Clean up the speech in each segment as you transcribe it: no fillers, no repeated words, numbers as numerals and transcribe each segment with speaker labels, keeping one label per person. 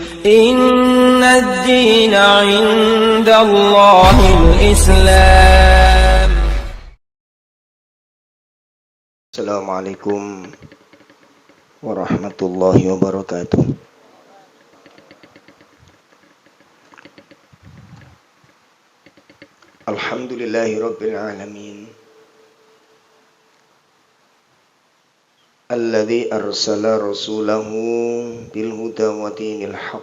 Speaker 1: Inna ad-dina 'inda Allahil Islam.
Speaker 2: Assalamualaikum warahmatullahi wabarakatuh. Alhamdulillahi rabbil alamin. Alladzi arsala rasulahu bil huda wa dinil haqq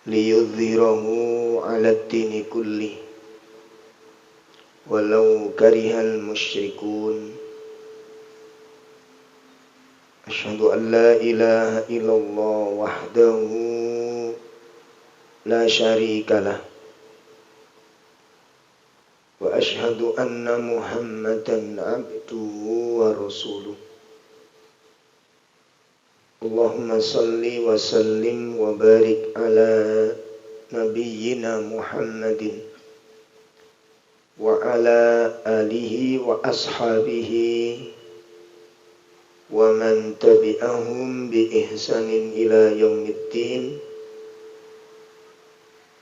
Speaker 2: liyudhhirahu 'alad dini kullih walau karihal musyrikun. Asyhadu an la ilaha illallah wahdahu la syarikalah wa asyhadu anna Muhammadan abduhu wa rasuluh. Allahumma salli wa sallim wa barik ala nabiyyina Muhammadin wa ala alihi wa ashabihi wa man tabi'ahum bi ihsanin ila yaumiddin.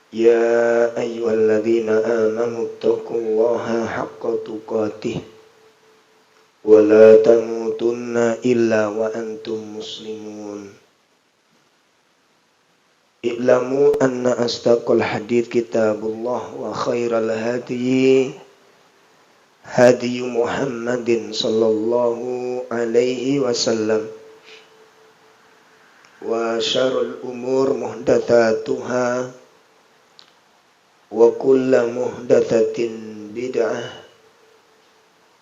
Speaker 2: Ya ayyuhalladzina amanu taqullaha haqqa tuqatih wa la tamutunna illa wa antum muslimun. I'lamu anna astaqal hadits kitabullah wa khairal hadi hadi Muhammadin sallallahu alaihi wasallam wa syarrul umur muhdatsatuha wa kullu muhdatsatin bid'ah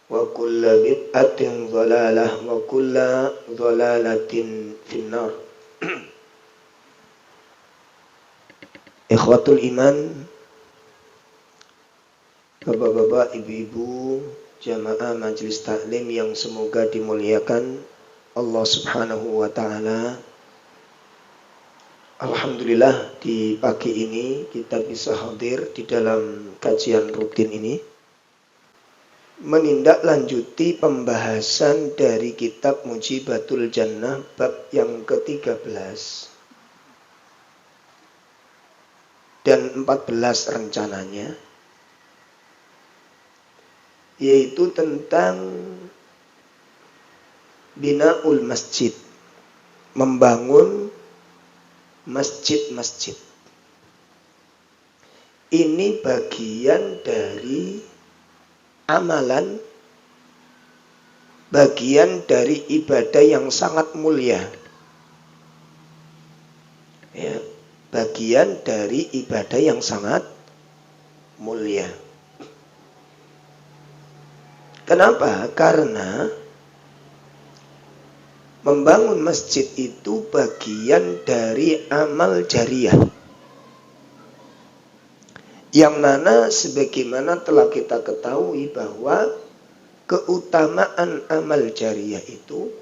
Speaker 2: wa kullu bid'atin dhalalah wa kullu dhalalatin finnar. Ikhwatul iman, bapak-bapak, ibu-ibu, jamaah majelis taklim yang semoga dimuliakan Allah Subhanahu wa taala. Alhamdulillah di pagi ini kita bisa hadir di dalam kajian rutin ini, menindaklanjuti pembahasan dari kitab Mujibatul Jannah bab yang ke-13 dan 14 rencananya, yaitu tentang binaul masjid, membangun masjid-masjid. Ini bagian dari amalan, bagian dari ibadah yang sangat mulia. Ya, bagian dari ibadah yang sangat mulia. Kenapa? Karena membangun masjid itu bagian dari amal jariyah, yang mana sebagaimana telah kita ketahui bahwa keutamaan amal jariyah itu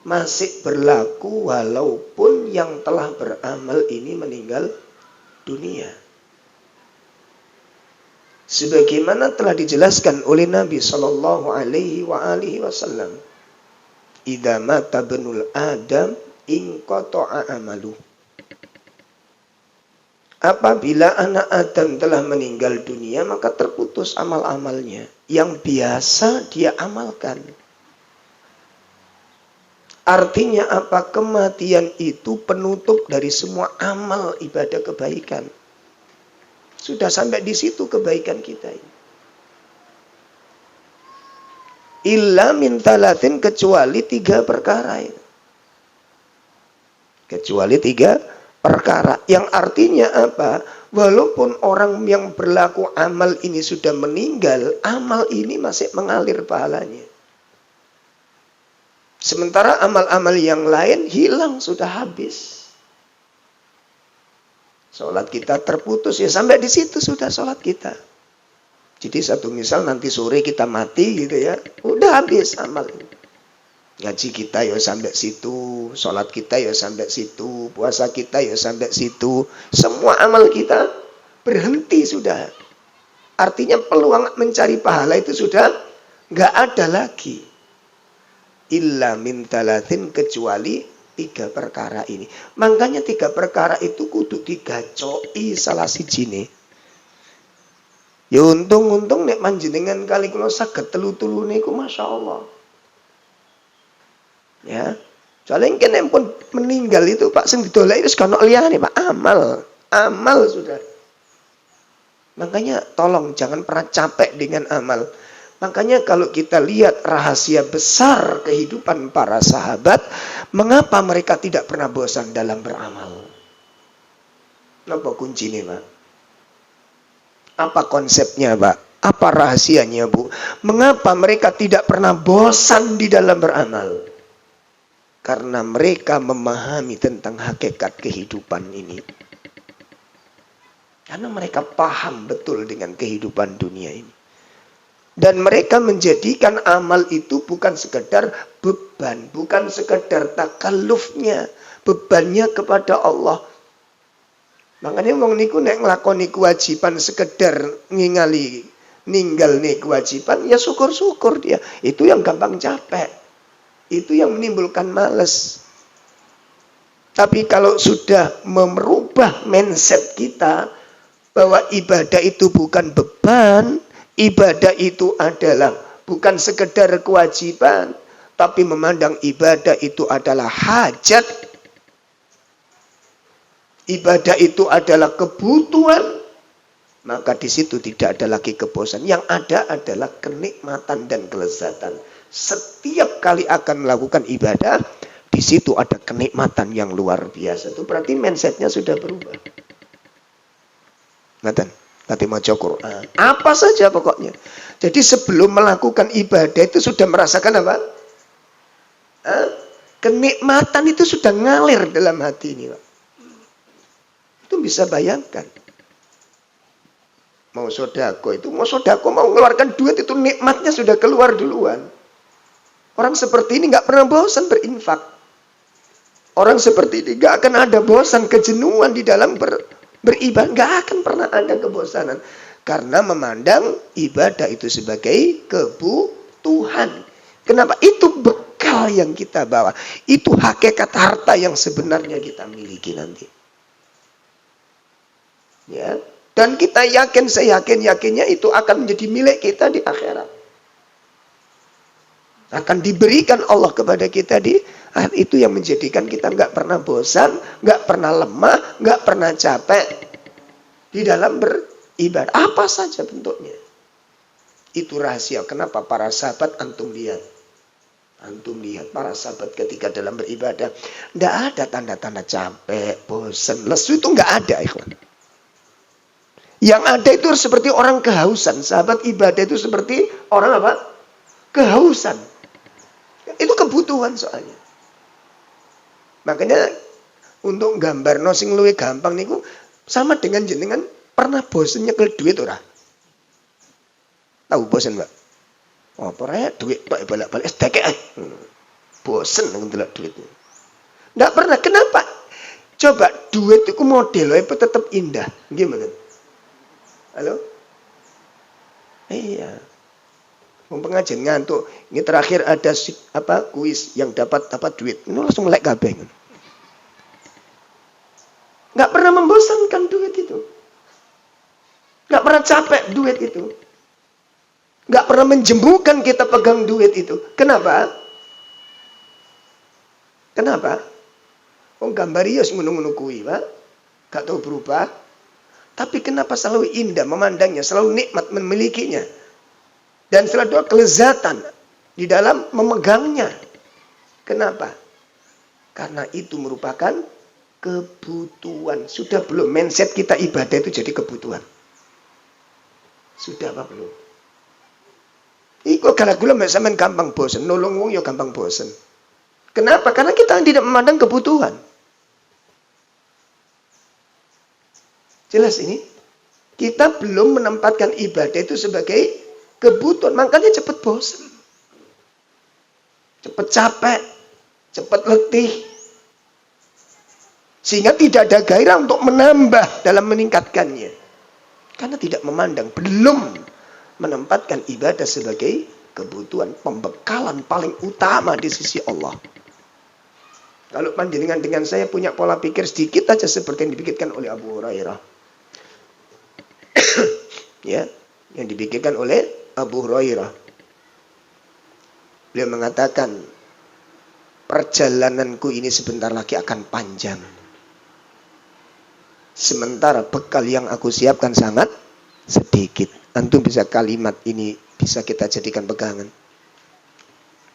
Speaker 2: masih berlaku walaupun yang telah beramal ini meninggal dunia. Sebagaimana telah dijelaskan oleh Nabi sallallahu alaihi wasallam, idza mata ibnul adam inqata'a amalu. Apabila anak Adam telah meninggal dunia, maka terputus amal-amalnya yang biasa dia amalkan. Artinya apa? Kematian itu penutup dari semua amal ibadah kebaikan. Sudah sampai di situ kebaikan kita ini. Illa min talatin, kecuali 3 perkara itu. Kecuali 3 perkara. Yang artinya apa? Walaupun orang yang berlaku amal ini sudah meninggal, amal ini masih mengalir pahalanya. Sementara amal-amal yang lain hilang, sudah habis. Sholat kita terputus, ya sampai di situ sudah sholat kita. Jadi satu misal nanti sore kita mati gitu ya, udah habis amal. Ngaji kita ya sampai situ, sholat kita ya sampai situ, puasa kita ya sampai situ. Semua amal kita berhenti sudah. Artinya peluang mencari pahala itu sudah nggak ada lagi. Illa min talatin, kecuali 3 perkara ini. Makanya 3 perkara itu kudu digacoi salah sijine. Ya untung-untung nek panjenengan kali kula saged telu-telu niku masyaallah. Ya. Soalnya kene pun meninggal itu Pak sing didoleki wis kana liyane Pak, amal sudah. Makanya tolong jangan pernah capek dengan amal. Makanya kalau kita lihat rahasia besar kehidupan para sahabat, mengapa mereka tidak pernah bosan dalam beramal? Apa kuncinya, Pak? Apa konsepnya, Pak? Apa rahasianya, Bu? Mengapa mereka tidak pernah bosan di dalam beramal? Karena mereka memahami tentang hakikat kehidupan ini. Karena mereka paham betul dengan kehidupan dunia ini. Dan mereka menjadikan amal itu bukan sekedar beban, bukan sekedar takallufnya, bebannya kepada Allah. Makanya wong niku nek nglakoni kewajiban sekedar ninggal nih kewajiban, ya syukur-syukur dia. Itu yang gampang capek. Itu yang menimbulkan males. Tapi kalau sudah merubah mindset kita bahwa ibadah itu bukan beban, ibadah itu adalah bukan sekedar kewajiban, tapi memandang ibadah itu adalah hajat. Ibadah itu adalah kebutuhan, maka di situ tidak ada lagi kebosanan. Yang ada adalah kenikmatan dan kelezatan. Setiap kali akan melakukan ibadah, di situ ada kenikmatan yang luar biasa. Itu berarti mindsetnya sudah berubah. Ngaten, nanti maca Quran. Apa saja pokoknya. Jadi sebelum melakukan ibadah itu sudah merasakan apa? Kenikmatan itu sudah ngalir dalam hati ini, Pak. Itu bisa bayangkan. Mau sodako mau mengeluarkan duit itu nikmatnya sudah keluar duluan. Orang seperti ini nggak pernah bosan berinfak. Orang seperti ini nggak akan ada bosan, kejenuhan di dalam beribadah. Nggak akan pernah ada kebosanan. Karena memandang ibadah itu sebagai kebutuhan. Kenapa? Itu bekal yang kita bawa. Itu hakikat harta yang sebenarnya kita miliki nanti. Ya. Dan kita yakin, seyakin-yakinnya itu akan menjadi milik kita di akhirat. Akan diberikan Allah kepada kita di akhirat. Itu yang menjadikan kita nggak pernah bosan, nggak pernah lemah, nggak pernah capek di dalam beribadah. Apa saja bentuknya. Itu rahasia. Kenapa para sahabat antum lihat para sahabat ketika dalam beribadah. Nggak ada tanda-tanda capek, bosan, lesu, itu nggak ada, ikhwan. Yang ada itu seperti orang kehausan. Sahabat ibadah itu seperti orang apa? Kehausan. Itu kebutuhan soalnya. Makanya untuk gambar sing luwih gampang niku sama dengan jenengan pernah bosen nyekel duit ora? Tahu bosen, Mbak? Apa rek duit tok bolak-balik sedekek. Bosen ndelok duit. Enggak pernah. Kenapa? Coba duit itu modelnya tetap indah. Gimana? Halo? Iya. Pengajian ngantuk. Ini terakhir ada kuis yang dapat duit. Ini langsung melek kabeh. Enggak pernah membosankan duit itu. Enggak pernah capek duit itu. Enggak pernah menjembukan kita pegang duit itu. Kenapa? Gambar iya ngono-ngono kuwi, Pak. Enggak tahu berubah. Tapi kenapa selalu indah memandangnya, selalu nikmat memilikinya. Dan selalu ada kelezatan di dalam memegangnya. Kenapa? Karena itu merupakan kebutuhan. Sudah belum mindset kita ibadah itu jadi kebutuhan? Sudah apa belum? Iku kalau gula sampean gampang bosen, nolong wong ya gampang bosen. Kenapa? Karena kita tidak memandang kebutuhan. Jelas ini? Kita belum menempatkan ibadah itu sebagai kebutuhan, makanya cepat bosan, cepat capek, cepat letih, sehingga tidak ada gairah untuk menambah dalam meningkatkannya, karena tidak memandang, belum menempatkan ibadah sebagai kebutuhan, pembekalan paling utama di sisi Allah. Kalau panjenengan dengan saya punya pola pikir sedikit aja seperti yang dipikirkan oleh Abu Hurairah. Ya, yang dipikirkan oleh Abu Hurairah. Beliau mengatakan, perjalananku ini sebentar lagi akan panjang. Sementara bekal yang aku siapkan sangat sedikit. Antum bisa kalimat ini bisa kita jadikan pegangan.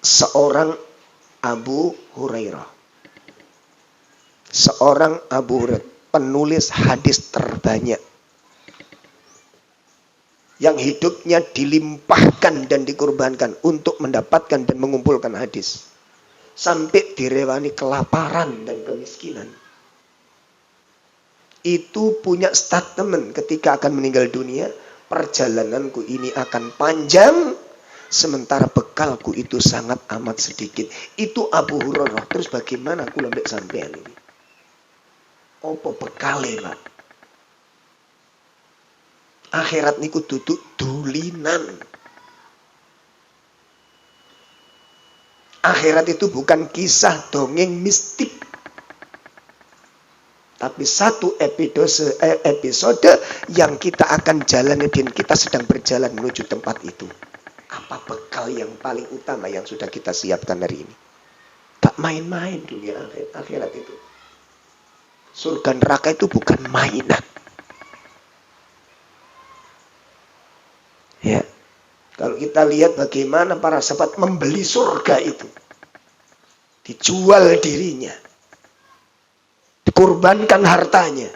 Speaker 2: Seorang Abu Hurairah. Seorang Abu Hurairah, penulis hadis terbanyak. Yang hidupnya dilimpahkan dan dikorbankan untuk mendapatkan dan mengumpulkan hadis. Sampai direwani kelaparan dan kemiskinan. Itu punya statement ketika akan meninggal dunia. Perjalananku ini akan panjang. Sementara bekalku itu sangat amat sedikit. Itu Abu Hurairah. Terus bagaimana aku lambek sampean ini? Apa bekale, Pak? Akhirat niku duduk dulinan. Akhirat itu bukan kisah dongeng mistik. Tapi satu episode yang kita akan jalani dan kita sedang berjalan menuju tempat itu. Apa bekal yang paling utama yang sudah kita siapkan hari ini? Tak main-main dunia akhirat itu. Surga neraka itu bukan mainan. Ya. Kalau kita lihat bagaimana para sahabat membeli surga itu. Dijual dirinya. Dikorbankan hartanya.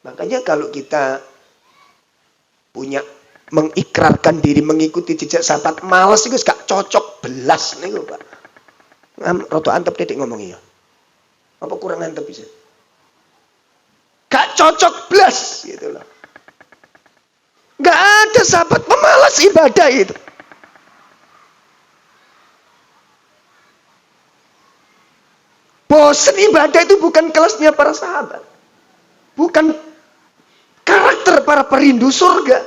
Speaker 2: Makanya kalau kita punya mengikrarkan diri mengikuti jejak sahabat, males itu gak cocok belas nih Pak. Roto antep titik ngomongnya. Apa kurang antep bisa? Gak cocok belas gitu loh. Gak ada sahabat pemalas ibadah itu. Bosan ibadah itu bukan kelasnya para sahabat. Bukan karakter para perindu surga.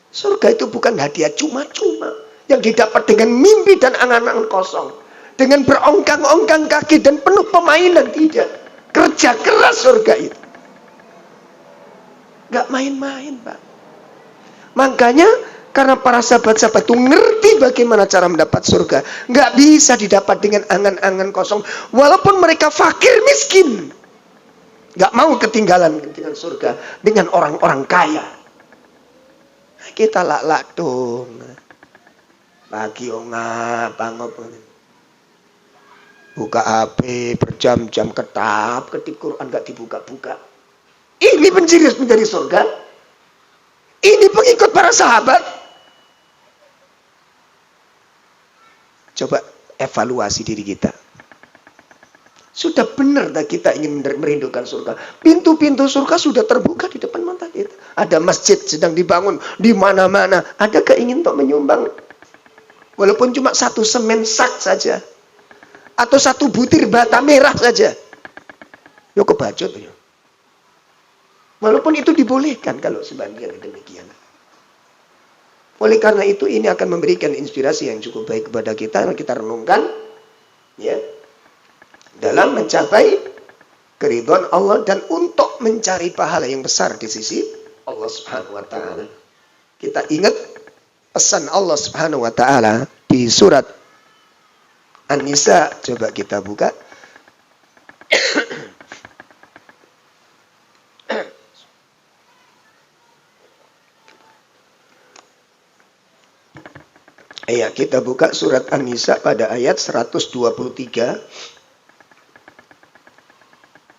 Speaker 2: Surga itu bukan hadiah cuma-cuma. Yang didapat dengan mimpi dan angan-angan kosong. Dengan berongkang-ongkang kaki dan penuh pemainan. Tidak. Kerja keras surga itu. Gak main-main, Pak. Makanya karena para sahabat-sahabat itu ngerti bagaimana cara mendapat surga. Gak bisa didapat dengan angan-angan kosong. Walaupun mereka fakir miskin. Gak mau ketinggalan dengan surga. Dengan orang-orang kaya. Kita lak-lak dong. Pagi ngap. Buka HP berjam-jam ketip Quran gak dibuka-buka. Ini pencari surga. Ini pengikut para sahabat. Coba evaluasi diri kita. Sudah benar tak kita ingin merindukan surga? Pintu-pintu surga sudah terbuka di depan mata kita. Ada masjid sedang dibangun di mana-mana. Adakah ingin untuk menyumbang? Walaupun cuma satu semen sak saja. Atau satu butir bata merah saja. Yo kebacut ya. Walaupun itu dibolehkan kalau sebagian demikian. Oleh karena itu ini akan memberikan inspirasi yang cukup baik kepada kita. Kita renungkan. Ya. Dalam mencapai keridhaan Allah. Dan untuk mencari pahala yang besar di sisi Allah subhanahu wa ta'ala. Kita ingat pesan Allah subhanahu wa ta'ala. Di surat An-Nisa. Coba kita buka. Ya, kita buka surat An-Nisa pada ayat 123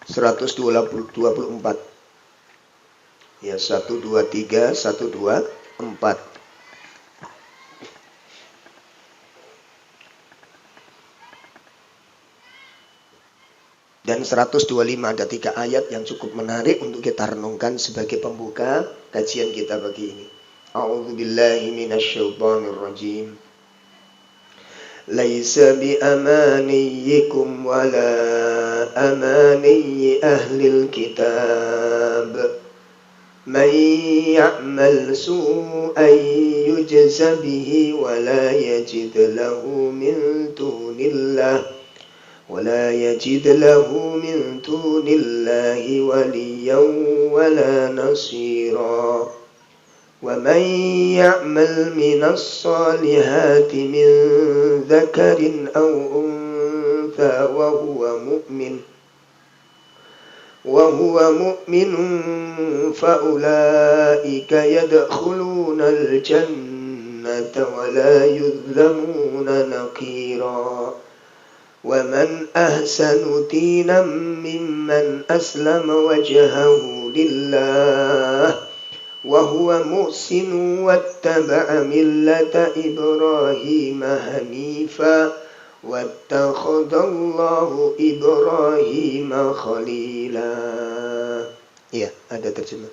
Speaker 2: 124. Ya, 123 124. Dan 125 ada 3 ayat yang cukup menarik untuk kita renungkan sebagai pembuka kajian kita pagi ini. A'udzu billahi minasyaitonir rajim. Laisa bi amaniyikum wala amaniyi ahlil kitab. من يعمل سوءا يجز به ولا يجد له من دون الله وليا ولا نصيرا ومن يعمل من الصالحات من ذكر أو أنثى وهو مؤمن فأولئك يدخلون الجنة ولا يظلمون نقيرا ومن أحسن دينا ممن أسلم وجهه لله وهو محسن واتبع ملة إبراهيم حنيفا واتخذ الله إبراهيم خليلا. Ya, ada terjemah.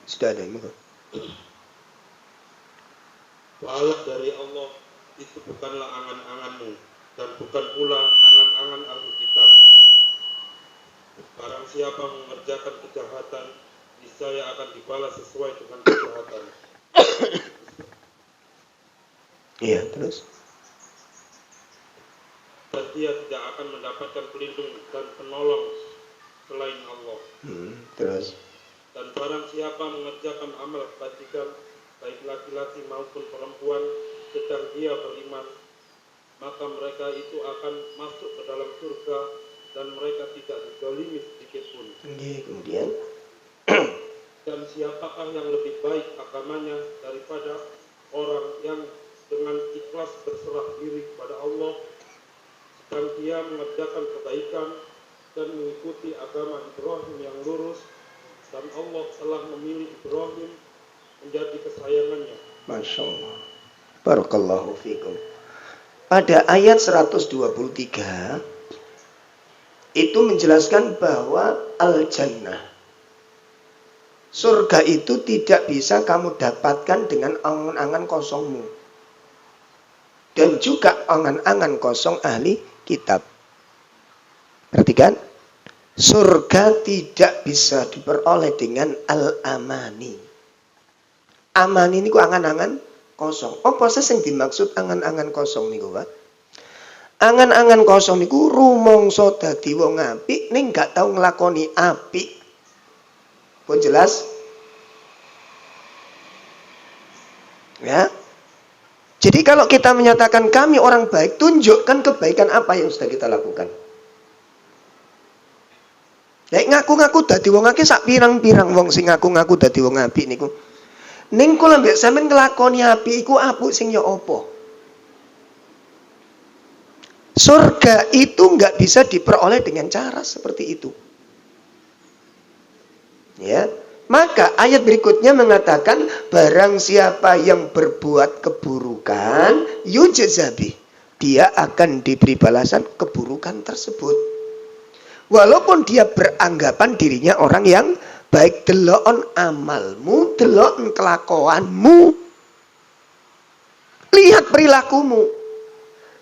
Speaker 2: Sudah ada ini.
Speaker 3: Pahala dari Allah itu bukanlah angan-anganmu dan bukan pula angan-angan ahli kitab. Barang siapa mengerjakan kejahatan, niscaya akan dibalas sesuai dengan kejahatan.
Speaker 2: Iya, terus.
Speaker 3: Dan dia tidak akan mendapatkan pelindung dan penolong selain Allah.
Speaker 2: Terus.
Speaker 3: Dan barang siapa mengerjakan amal kebajikan, baik laki-laki maupun perempuan, sedang dia beriman, maka mereka itu akan masuk ke dalam surga dan mereka tidak dizalimi sedikit pun.
Speaker 2: Kemudian.
Speaker 3: Dan siapakah yang lebih baik agamanya daripada orang yang dengan ikhlas berserah diri kepada Allah, sedang dia mengerjakan kebaikan dan mengikuti agama Ibrahim yang lurus, dan Allah telah memilih Ibrahim menjadi kesayangannya.
Speaker 2: Masya Allah. Barakallahu fikum. Pada ayat 123 itu menjelaskan bahwa al-jannah, surga itu tidak bisa kamu dapatkan dengan angan-angan kosongmu dan juga angan-angan kosong ahli kitab. Perhatikan, surga tidak bisa diperoleh dengan al-amani. Amani niku angan-angan kosong. Apa sing dimaksud angan-angan kosong niku, Pak? Angan-angan kosong niku rumangsa dadi wong apik ning gak tau nglakoni apik. Pun jelas? Ya. Jadi kalau kita menyatakan kami orang baik, tunjukkan kebaikan apa yang sudah kita lakukan. Nek ngaku-ngaku dadi wong akeh sak pirang-pirang wong sing ngaku-ngaku dadi wong apik niku. Ning kula mbek sampean nglakoni apik iku apik sing ya apa? Surga itu enggak bisa diperoleh dengan cara seperti itu. Ya. Maka ayat berikutnya mengatakan barang siapa yang berbuat keburukan yujzabi, dia akan diberi balasan keburukan tersebut. Walaupun dia beranggapan dirinya orang yang baik, delokon amalmu, delokon kelakuanmu. Lihat perilakumu.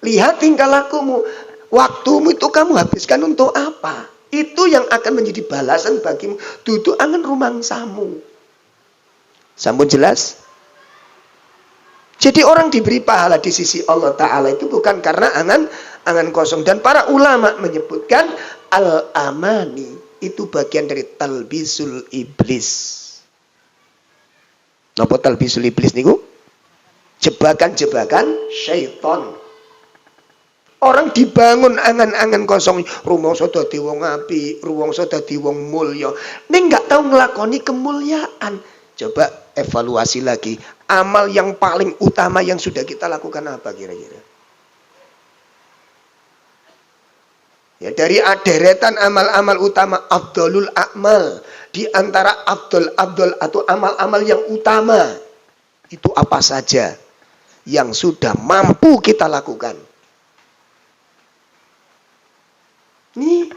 Speaker 2: Lihat tingkah lakumu. Waktumu itu kamu habiskan untuk apa? Itu yang akan menjadi balasan bagimu. Dudu angen rumangsamu. Sampun jelas? Jadi orang diberi pahala di sisi Allah Ta'ala itu bukan karena angan kosong. Dan para ulama menyebutkan al-amani itu bagian dari talbisul iblis. Napa talbisul iblis niku? Jebakan-jebakan syaitan. Orang dibangun angan-angan kosong, rumangsa dadi wong apik, rumangsa dadi wong mulya, ning gak tau nglakoni kemuliaan. Coba evaluasi lagi, amal yang paling utama yang sudah kita lakukan apa kira-kira? Ya, dari deretan amal-amal utama, afdalul a'mal, di antara afdal atau amal-amal yang utama, itu apa saja yang sudah mampu kita lakukan? Nih,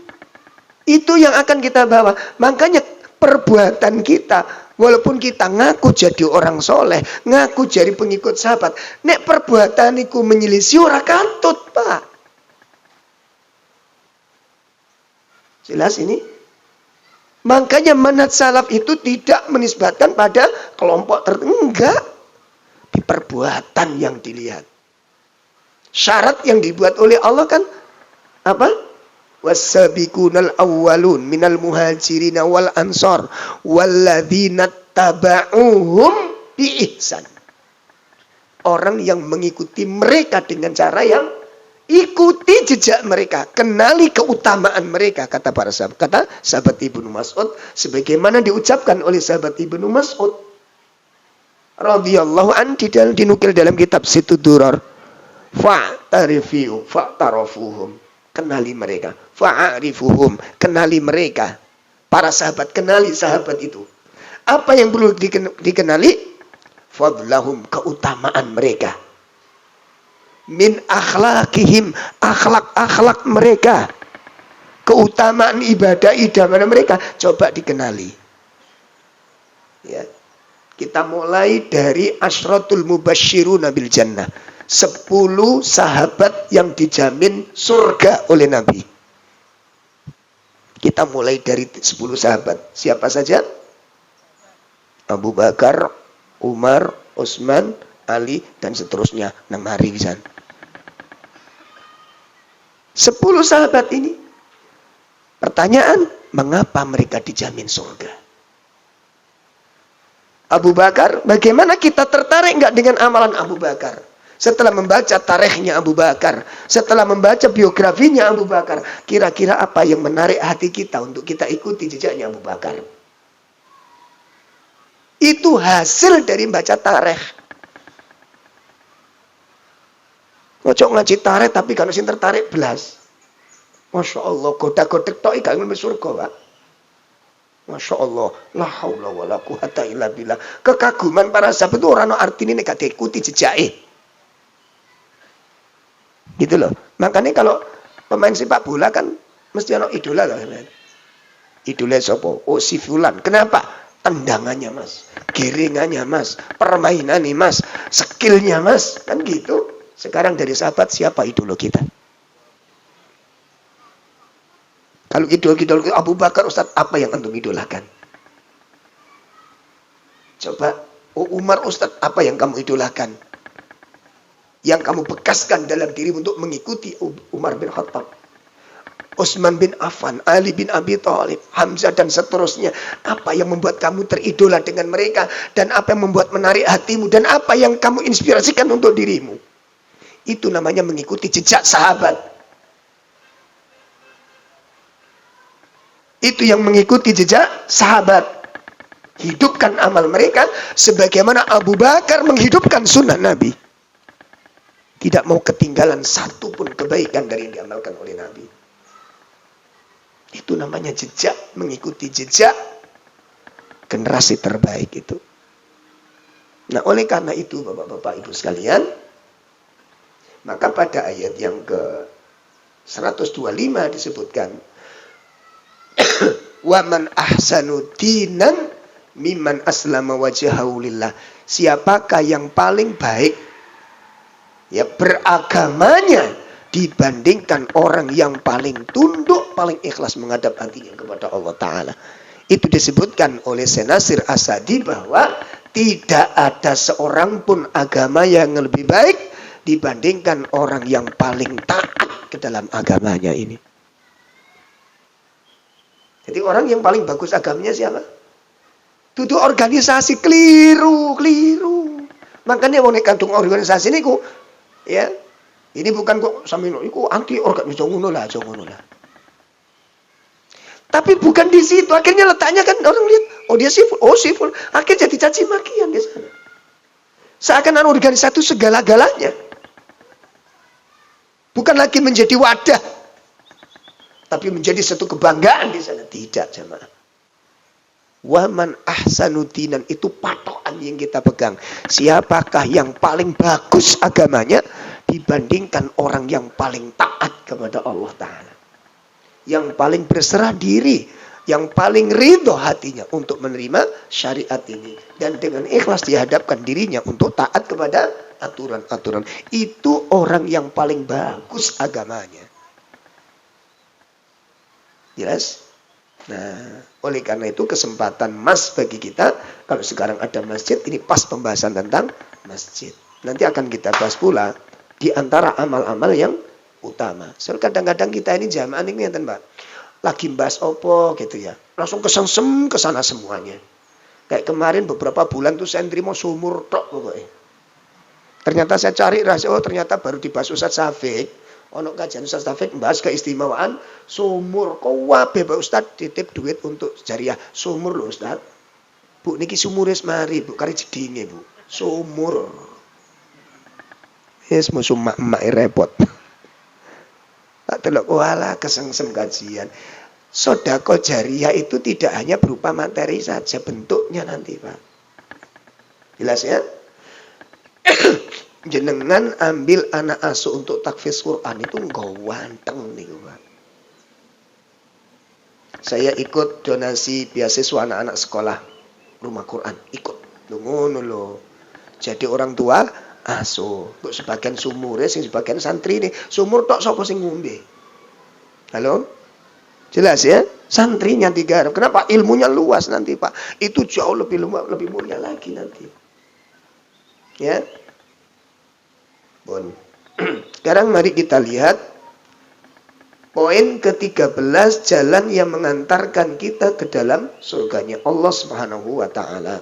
Speaker 2: itu yang akan kita bawa. Makanya perbuatan kita, walaupun kita ngaku jadi orang soleh, ngaku jadi pengikut sahabat, nek perbuatan iku menyelisih ora katut, Pak. Jelas ini? Makanya manhaj salaf itu tidak menisbatkan pada kelompok tertentu. Enggak. Di perbuatan yang dilihat. Syarat yang dibuat oleh Allah kan apa? Was-sabiqunal awwalun minal muhajirin wal ansar walladzina taba'uhum bi ihsan. Orang yang mengikuti mereka dengan cara yang ikuti jejak mereka, kenali keutamaan mereka, kata para sahabat. Kata sahabat Ibnu Mas'ud, sebagaimana diucapkan oleh sahabat Ibnu Mas'ud radhiyallahu an dinukil dalam kitab Situ Durar. Fa'tarafuhum, kenali mereka. Fa'arifuhum, kenali mereka. Para sahabat, kenali sahabat itu. Apa yang perlu dikenali? Fadlahum, keutamaan mereka. Min akhlaqihim, akhlak-akhlak mereka, keutamaan ibadah mereka coba dikenali. Ya. Kita mulai dari asyratul mubasysyiruna bil jannah, 10 sahabat yang dijamin surga oleh Nabi. Kita mulai dari 10 sahabat. Siapa saja? Abu Bakar, Umar, Utsman, Ali, dan seterusnya. 6 hari di sana. 10 sahabat ini. Pertanyaan, mengapa mereka dijamin surga? Abu Bakar, bagaimana kita tertarik enggak dengan amalan Abu Bakar? Setelah membaca tarikhnya Abu Bakar, setelah membaca biografinya Abu Bakar, kira-kira apa yang menarik hati kita untuk kita ikuti jejaknya Abu Bakar? Itu hasil dari membaca tarikh. Ojo ngaji tarikh tapi kalau sing tertarik belas. Masya Allah, goda-godek tok gak ngelmi surga, Pak. Masya Allah, la haula wala quwata illa billah. Kekaguman para sahabat itu ora ono artine nek gak diikuti jejake. Gitu loh. Makanya kalau pemain sepak bola kan mesti ono idola loh. Idola sapa? Oh, si fulan. Kenapa? Tendangannya, Mas. Giringannya, Mas. Permainannya, Mas. Skillnya, Mas. Kan gitu. Sekarang dari sahabat siapa idola kita? Kalau idol Abu Bakar, Ustaz, apa yang antum idolakan? Coba, Umar, Ustaz, apa yang kamu idolakan? Yang kamu bekaskan dalam diri untuk mengikuti Umar bin Khattab, Utsman bin Affan, Ali bin Abi Thalib, Hamzah, dan seterusnya. Apa yang membuat kamu teridola dengan mereka? Dan apa yang membuat menarik hatimu? Dan apa yang kamu inspirasikan untuk dirimu? Itu namanya mengikuti jejak sahabat. Itu yang mengikuti jejak sahabat. Hidupkan amal mereka sebagaimana Abu Bakar menghidupkan sunnah Nabi. Tidak mau ketinggalan satu pun kebaikan dari yang diamalkan oleh Nabi. Itu namanya jejak, mengikuti jejak generasi terbaik itu. Nah, oleh karena itu Bapak-bapak Ibu sekalian, maka pada ayat yang ke 125 disebutkan wa man ahsanu dinan mimman aslama wajhahu lillah. Siapakah yang paling baik ya beragamanya dibandingkan orang yang paling tunduk, paling ikhlas menghadap hatinya kepada Allah Ta'ala. Itu disebutkan oleh Senasir Asadi bahwa tidak ada seorang pun agama yang lebih baik dibandingkan orang yang paling taat ke dalam agamanya ini. Jadi orang yang paling bagus agamanya siapa? Itu organisasi keliru. Makanya mau nek kantung organisasi niku ya. Ini bukan kok samino iku anti organisasi ngono lah. Tapi bukan di situ. Akhirnya letaknya kan orang lihat, oh dia siful, akhirnya jadi caci makian di sana. Seakan organisasi itu segala-galanya. Bukan lagi menjadi wadah, tapi menjadi satu kebanggaan di sana. Tidak, jemaah. Waman ahsanu dinan, itu patokan yang kita pegang. Siapakah yang paling bagus agamanya dibandingkan orang yang paling taat kepada Allah Ta'ala, yang paling berserah diri, yang paling ridho hatinya untuk menerima syariat ini, dan dengan ikhlas dihadapkan dirinya untuk taat kepada aturan-aturan. Itu orang yang paling bagus agamanya. Jelas? Nah, oleh karena itu kesempatan emas bagi kita, kalau sekarang ada masjid, ini pas pembahasan tentang masjid. Nanti akan kita bahas pula di antara amal-amal yang utama. Soalnya kadang-kadang kita ini jamaah ini ngeten, Pak. Lagi bahas opo gitu ya. Langsung kesengsem ke sana semuanya. Kayak kemarin beberapa bulan tuh saya terima sumur tok pokoknya. Ternyata saya cari rahasia, oh ternyata baru dibahas Ustaz Syafiq. Ono kajian Ustaz Taufik membahas keistimewaan sumur. Kuwabe Pak Ustaz titip duit untuk jariah sumur lho Ustaz. Bu niki sumure mari Bu kari jedinge Bu. Sumur. Yes musuh mak-mak repot. Tak delok wala kesengsem kajian. Sedekah jariah itu tidak hanya berupa materi saja, bentuknya nanti Pak. Jelas ya? Jenengan ambil anak asuh untuk tahfiz Quran itu enggak wanteng nih Pak. Saya ikut donasi beasiswa anak-anak sekolah rumah Quran, ikut. Ngono lho. Jadi orang tua asuh, untuk sebagian sumure sing sebagian santri nih, sumur tok sapa sing ngombe. Halo? Jelas ya? Santrinya digarap. Kenapa? Ilmunya luas nanti Pak. Itu jauh lebih mulia lagi nanti. Ya. Bon. Sekarang mari kita lihat poin ke-13, jalan yang mengantarkan kita ke dalam surganya Allah Subhanahu wa taala.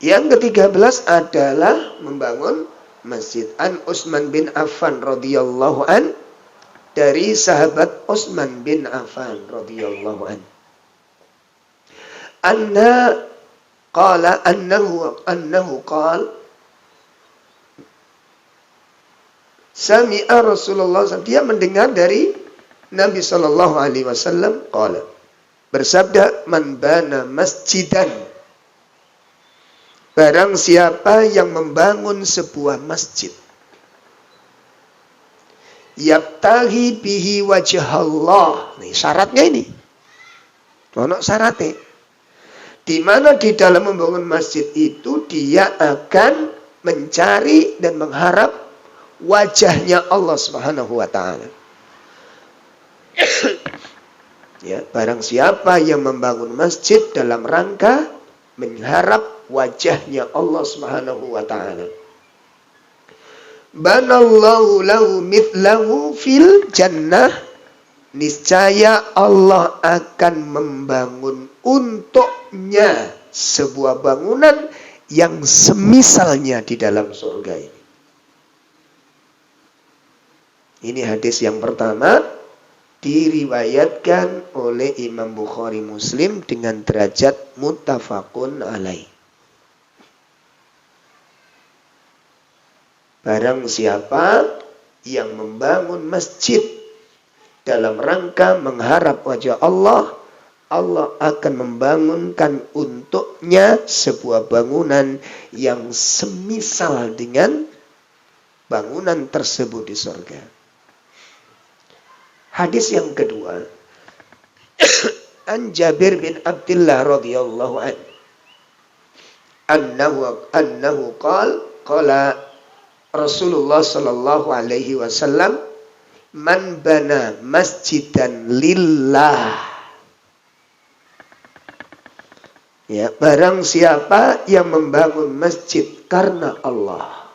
Speaker 2: Yang ke-13 adalah membangun masjid. An Utsman bin Affan radhiyallahu an, dari sahabat Utsman bin Affan radhiyallahu an. Qala annahu qala sami'a Rasulullah SAW, dia mendengar dari Nabi sallallahu alaihi wasallam qala, bersabda, man bana masjidan, barang siapa yang membangun sebuah masjid, yabtaghi bihi wajh Allah. Nih syaratnya ini. Ono syaratnya. Di mana di dalam membangun masjid itu dia akan mencari dan mengharap wajahnya Allah Subhanahu wa taala. Ya, barang siapa yang membangun masjid dalam rangka mengharap wajahnya Allah Subhanahu wa taala, banallahu lahu mithlahu fil jannah, niscaya Allah akan membangun untuknya sebuah bangunan yang semisalnya di dalam surga ini. Ini hadis yang pertama, diriwayatkan oleh Imam Bukhari Muslim dengan derajat muttafaqun alaih. Barang siapa yang membangun masjid dalam rangka mengharap wajah Allah, Allah akan membangunkan untuknya sebuah bangunan yang semisal dengan bangunan tersebut di surga. Hadis yang kedua, An Jabir bin Abdullah radhiyallahu anhu qala Rasulullah sallallahu alaihi wasallam, man bana masjidan lillah. Ya, barang siapa yang membangun masjid karena Allah.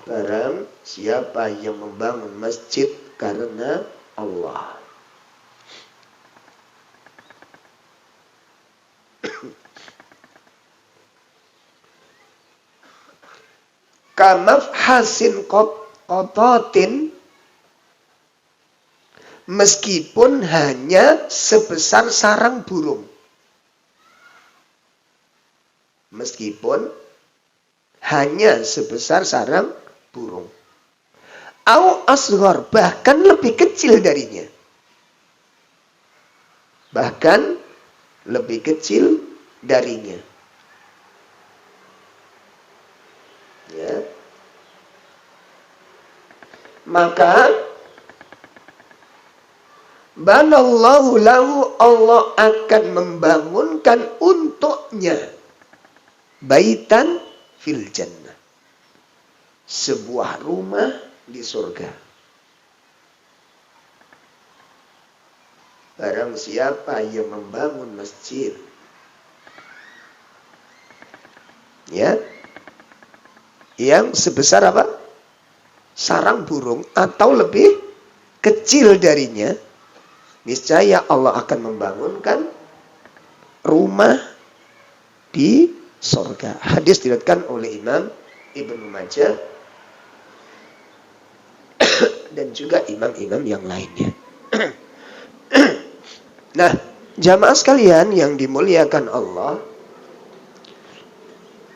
Speaker 2: Barang siapa yang membangun masjid karena Allah. Kamaf hasin qotatin, meskipun hanya sebesar sarang burung. Meskipun hanya sebesar sarang burung. Au asghar, bahkan lebih kecil darinya. Bahkan lebih kecil darinya. Ya. Maka banallahu lahu, Allah akan membangunkan untuknya baitan fil jannah. Sebuah rumah di surga. Barang siapa yang membangun masjid, ya, yang sebesar apa? Sarang burung atau lebih kecil darinya, niscaya Allah akan membangunkan rumah di surga. Hadis diriwayatkan oleh Imam Ibnu Majah dan juga imam-imam yang lainnya. Nah, jamaah sekalian yang dimuliakan Allah,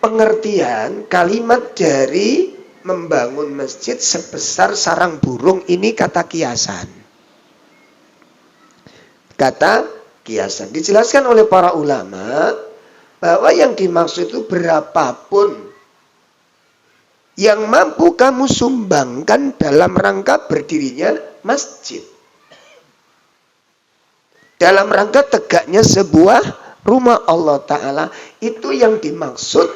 Speaker 2: pengertian kalimat dari membangun masjid sebesar sarang burung ini kata kiasan. Kata kiasan. Dijelaskan oleh para ulama bahwa yang dimaksud itu berapapun yang mampu kamu sumbangkan dalam rangka berdirinya masjid. Dalam rangka tegaknya sebuah rumah Allah Ta'ala. Itu yang dimaksud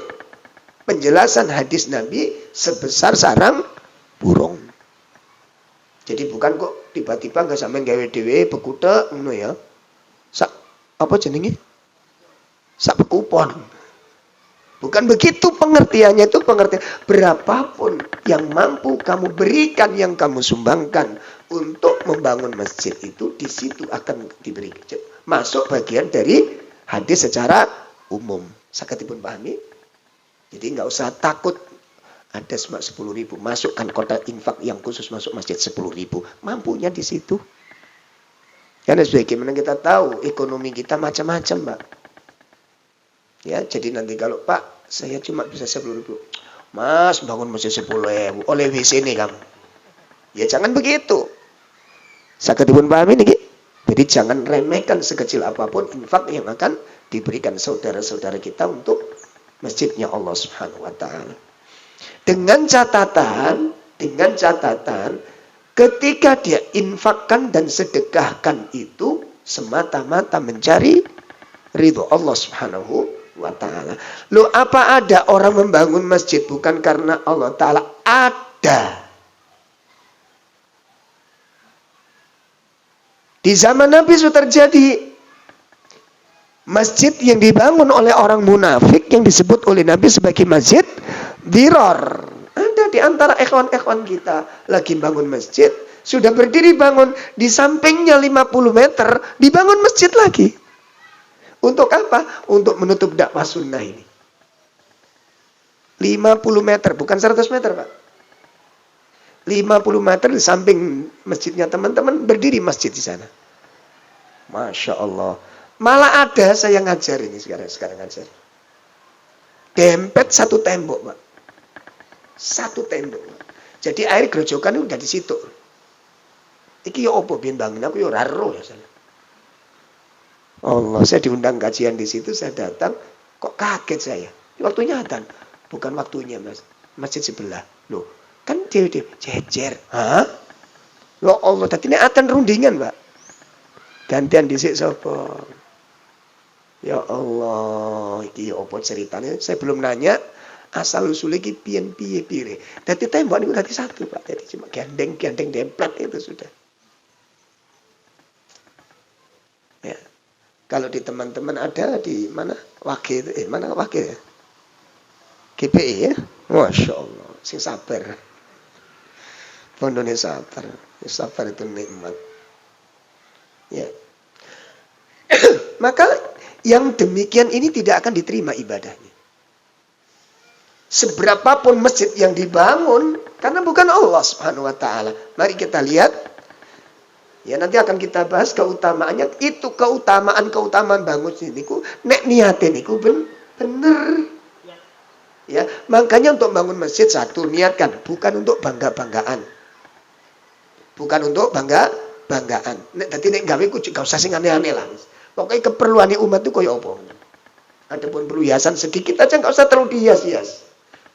Speaker 2: penjelasan hadis Nabi sebesar sarang burung. Jadi bukan kok tiba-tiba nggak sampai gawe dhewe bekute ngono ya. Sak apa jenenge? Sak kupon. Bukan begitu pengertiannya, itu pengertian berapapun yang mampu kamu berikan, yang kamu sumbangkan untuk membangun masjid itu, di situ akan diberi. Masuk bagian dari hadis secara umum. Sakitipun pahami? Jadi nggak usah takut ada 10.000 masukkan kotak infak yang khusus masuk masjid 10.000. Mampunya di situ. Karena sebagaimana kita tahu ekonomi kita macam-macam, Mbak. Ya, jadi nanti kalau Pak, saya cuma bisa 10.000. Mas, bangun masjid 10.000. Oleh WC nih kamu. Ya jangan begitu. Sakitipun pahami nih. Jadi jangan remehkan sekecil apapun infak yang akan diberikan saudara-saudara kita untuk masjidnya Allah Subhanahu wa taala. Dengan catatan ketika dia infakkan dan sedekahkan itu semata-mata mencari ridho Allah Subhanahu wa ta'ala. Loh, apa ada orang membangun masjid bukan karena Allah Ta'ala? Ada. Di zaman Nabi sudah terjadi masjid yang dibangun oleh orang munafik yang disebut oleh Nabi sebagai masjid Dirar. Ada di antara ikhwan-ikhwan kita lagi bangun masjid, sudah berdiri bangun, di sampingnya 50 meter dibangun masjid lagi. Untuk apa? Untuk menutup dakwah sunnah ini. 50 meter, bukan 100 meter, Pak. 50 meter di samping masjidnya teman-teman, berdiri masjid di sana. Masya Allah. Malah ada saya ngajar ini sekarang ngajar. Dempet satu tembok, Pak. Satu tembok, Pak. Jadi air gerojokan itu udah di situ. Iki ya opo biyen bangun aku ya ora ero ya sana. Allah, saya diundang kajian di situ, saya datang, kok kaget saya. Waktunya adzan, bukan waktunya Mas. Masjid sebelah. Loh, kan dia jejer. Hah? Ya Allah, tadi ini adzan rundingan, Pak. Gantian dhisik sapa? Ya Allah, iki opo ceritanya? Saya belum nanya asal usul iki piye pire. Dadi tembok niku dadi satu, Pak. Jadi cuma gandeng demplat itu sudah. Ya. Kalau di teman-teman ada di mana? Wakil itu, mana wakil ya? GPI ya? Masya Allah, sing sabar. Pondone sabar. Sabar itu nikmat. Ya. Maka yang demikian ini tidak akan diterima ibadahnya. Seberapapun masjid yang dibangun, karena bukan Allah Subhanahu wa taala. Mari kita lihat. Ya nanti akan kita bahas keutamaannya. Itu keutamaan bangun niku nek niate niku bener. Ya, makanya untuk bangun masjid satu niatkan, bukan untuk bangga-banggaan. Bukan untuk bangga-banggaan. Nek dadi nek gawe ku gak usah sing aneh-aneh lah. Pokoke keperluane umat itu koyo apa. Adapun perlu hiasan sedikit aja gak usah terlalu dihias-hias.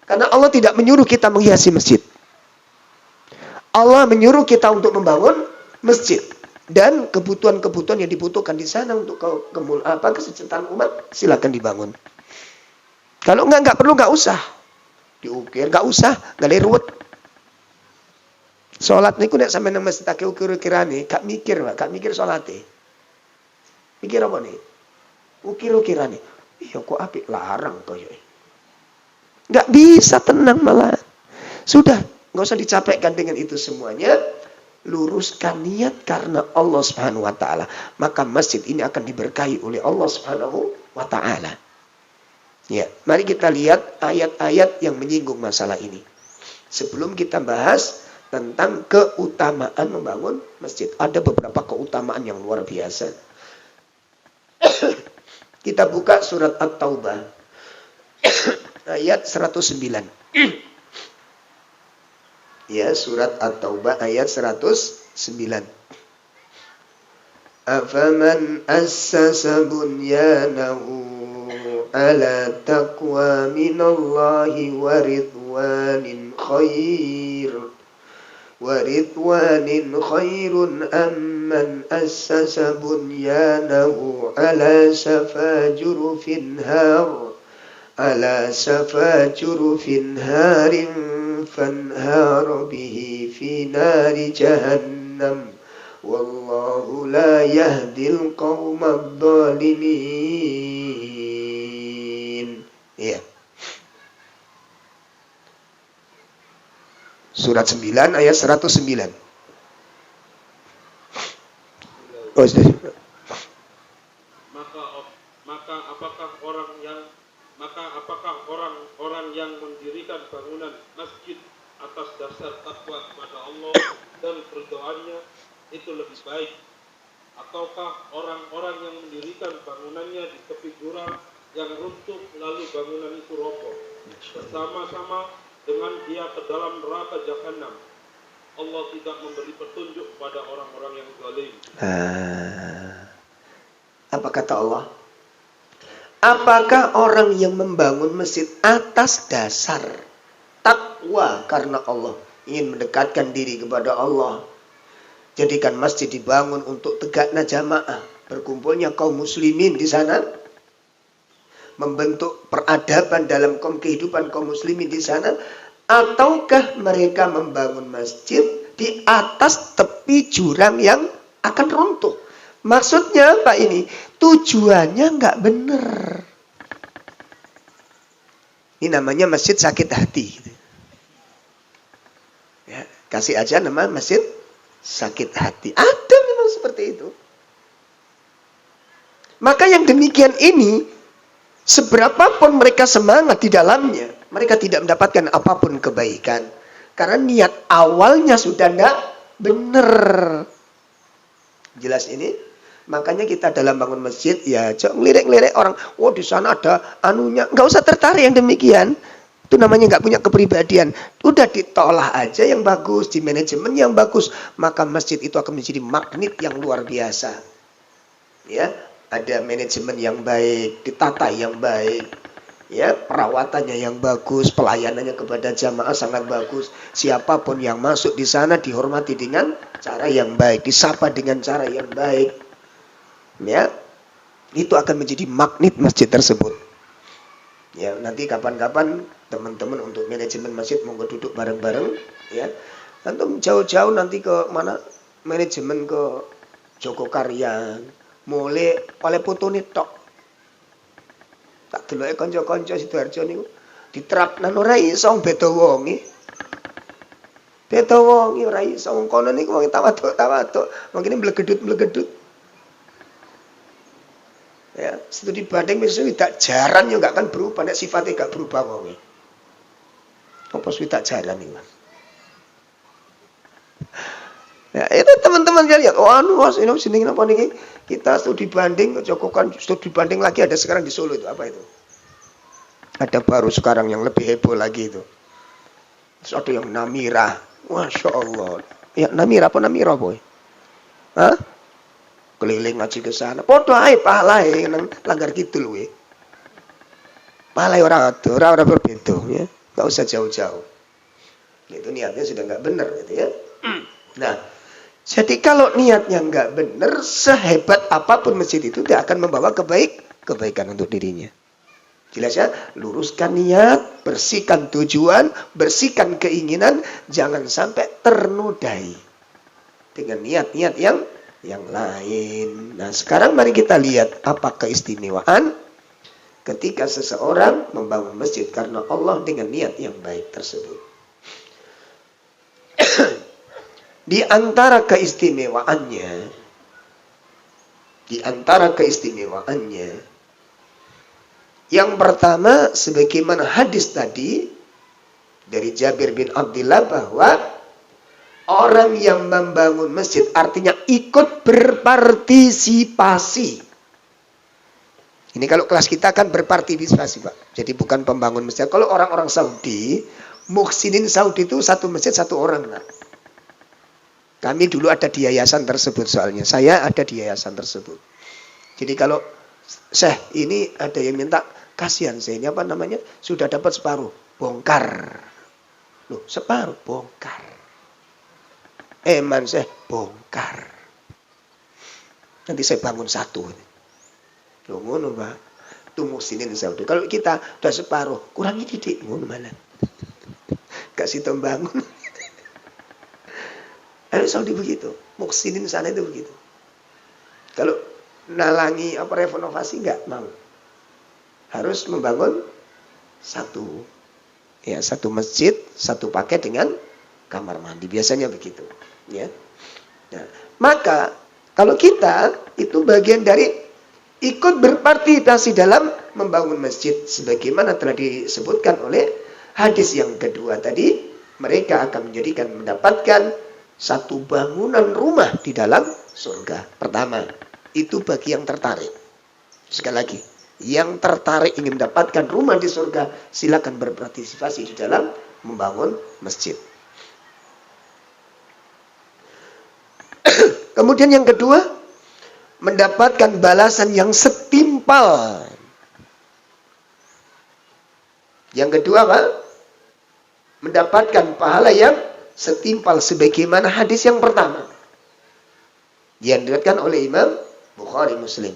Speaker 2: Karena Allah tidak menyuruh kita menghiasi masjid. Allah menyuruh kita untuk membangun masjid dan kebutuhan-kebutuhan yang dibutuhkan di sana untuk kesejahteraan umat silakan dibangun. Kalau enggak perlu enggak usah. diukir, nggak usah, nggak ruwet. Sholat niku nek sampeyan nang masjid tak ukir-ukirane, gak mikir, Pak, gak mikir salate. Mikir apa nih? Ukir-ukirane. Iya kok apik larang koyo. Nggak bisa tenang malah. Sudah, nggak usah dicapekkan dengan itu semuanya. Luruskan niat karena Allah Subhanahu wa taala. Maka masjid ini akan diberkahi oleh Allah Subhanahu wa taala. Ya, mari kita lihat ayat-ayat yang menyinggung masalah ini. Sebelum kita bahas tentang keutamaan membangun masjid. Ada beberapa keutamaan yang luar biasa. Kita buka surat At-Taubah. Ayat 109. Ya, surat At-Taubah ayat 109. Afaman assasa bunyanahu ala taqwa minallahi wa ridwanin khairun amman assasa bunyanahu ala safa jurufin harin fanhar bihi fi nari jahannam wallahu la yahdil qawmad dhalimin. Ya. Surat 9 ayat 109. Oh,
Speaker 3: Apakah orang-orang yang mendirikan bangunan masjid atas dasar takwa kepada Allah dan berdoanya itu lebih baik, ataukah orang-orang yang mendirikan bangunannya di tepi jurang yang runtuh lalu bangunan itu roboh bersama-sama dengan dia ke dalam neraka jahanam? Allah tidak memberi petunjuk pada orang-orang yang zalim.
Speaker 2: Apa kata Allah? Apakah orang yang membangun masjid atas dasar takwa karena Allah, ingin mendekatkan diri kepada Allah, jadikan masjid dibangun untuk tegaknya jamaah, berkumpulnya kaum muslimin di sana, membentuk peradaban dalam kehidupan kaum muslimin di sana, ataukah mereka membangun masjid di atas tepi jurang yang akan runtuh? Maksudnya Pak ini, tujuannya nggak benar. Ini namanya masjid sakit hati. Ya, kasih aja nama masjid sakit hati. Ada memang seperti itu. Maka yang demikian ini, seberapapun mereka semangat di dalamnya, mereka tidak mendapatkan apapun kebaikan. Karena niat awalnya sudah nggak benar. Jelas ini? Makanya kita dalam bangun masjid, ya jangan ngelirik-ngelirik orang. Oh di sana ada anunya. Nggak usah tertarik yang demikian. Itu namanya nggak punya kepribadian. Udah ditolak aja yang bagus, di manajemen yang bagus. Maka masjid itu akan menjadi magnet yang luar biasa. Ya, ada manajemen yang baik, ditata yang baik. Ya, perawatannya yang bagus, pelayanannya kepada jamaah sangat bagus. Siapapun yang masuk di sana dihormati dengan cara yang baik, disapa dengan cara yang baik. Ya, itu akan menjadi magnet masjid tersebut. Ya, nanti kapan-kapan teman-teman untuk manajemen masjid mau duduk bareng-bareng, ya. Antum jauh-jauh nanti ke mana? Manajemen ke Jogokaryan, mulai oleh fotone tok. Tak deloke kanca-kanca Sidoarjo niku diterapna ora iso beda wonge. Beda wonge ora iso kono niku wong tawaduk. Mungkin mblegedut. Ya, studi banding misalnya tidak jaran ya nggak akan berubah, nek sifatnya nggak berubah wonge. Apa sudah jaran ini? Ya, itu teman-teman saya lihat, oh anu was ini sini apa nih? Kita studi banding, cokokan studi banding lagi ada sekarang di Solo itu apa itu? Ada baru sekarang yang lebih heboh lagi itu. Terus ada yang Namira, masya Allah. Ya Namira apa Namira boy? Hah? Keliling ngaji ke sana. Podo ae pahalai nang langgar kidul we. Pahalai ora berbeda ya. Enggak usah jauh-jauh. Itu niatnya sudah enggak benar gitu ya. Nah, jadi kalau niatnya enggak benar, sehebat apapun masjid itu tidak akan membawa kebaikan untuk dirinya. Jelas ya, luruskan niat, bersihkan tujuan, bersihkan keinginan, jangan sampai ternodai dengan niat-niat yang lain. Nah, sekarang mari kita lihat apa keistimewaan ketika seseorang membangun masjid karena Allah dengan niat yang baik tersebut. Di antara keistimewaannya, yang pertama, sebagaimana hadis tadi dari Jabir bin Abdullah bahwa orang yang membangun masjid artinya ikut berpartisipasi. Ini kalau kelas kita kan berpartisipasi, Pak. Jadi bukan pembangun masjid. Kalau orang-orang Saudi, muhsinin Saudi itu satu masjid satu orang, Pak. Kami dulu ada di yayasan tersebut soalnya. Saya ada di yayasan tersebut. Jadi kalau Syekh ini ada yang minta, kasihan saya ini apa namanya, sudah dapat separuh, bongkar. Loh, separuh bongkar. Man Syekh bongkar. Nanti saya bangun satu. Loh ngono, Pak. Itu muhsinin Saudi. Kalau kita udah separuh, kurangi didik ngono malah. Kasih tembangun. Ada Saudi begitu. Muhsinin sana itu begitu. Kalau nalangi renovasi nggak mau, harus membangun satu masjid, satu paket dengan kamar mandi, biasanya begitu ya. Nah, maka kalau kita itu bagian dari ikut berpartisipasi dalam membangun masjid sebagaimana telah disebutkan oleh hadis yang kedua tadi, mereka akan mendapatkan satu bangunan rumah di dalam surga. Pertama, itu bagi yang tertarik. Sekali lagi, yang tertarik ingin mendapatkan rumah di surga, silakan berpartisipasi di dalam membangun masjid. Kemudian yang kedua, mendapatkan balasan yang setimpal. Yang kedua, Pak, mendapatkan pahala yang setimpal sebagaimana hadis yang pertama yang diriwayatkan oleh Imam Bukhari Muslim.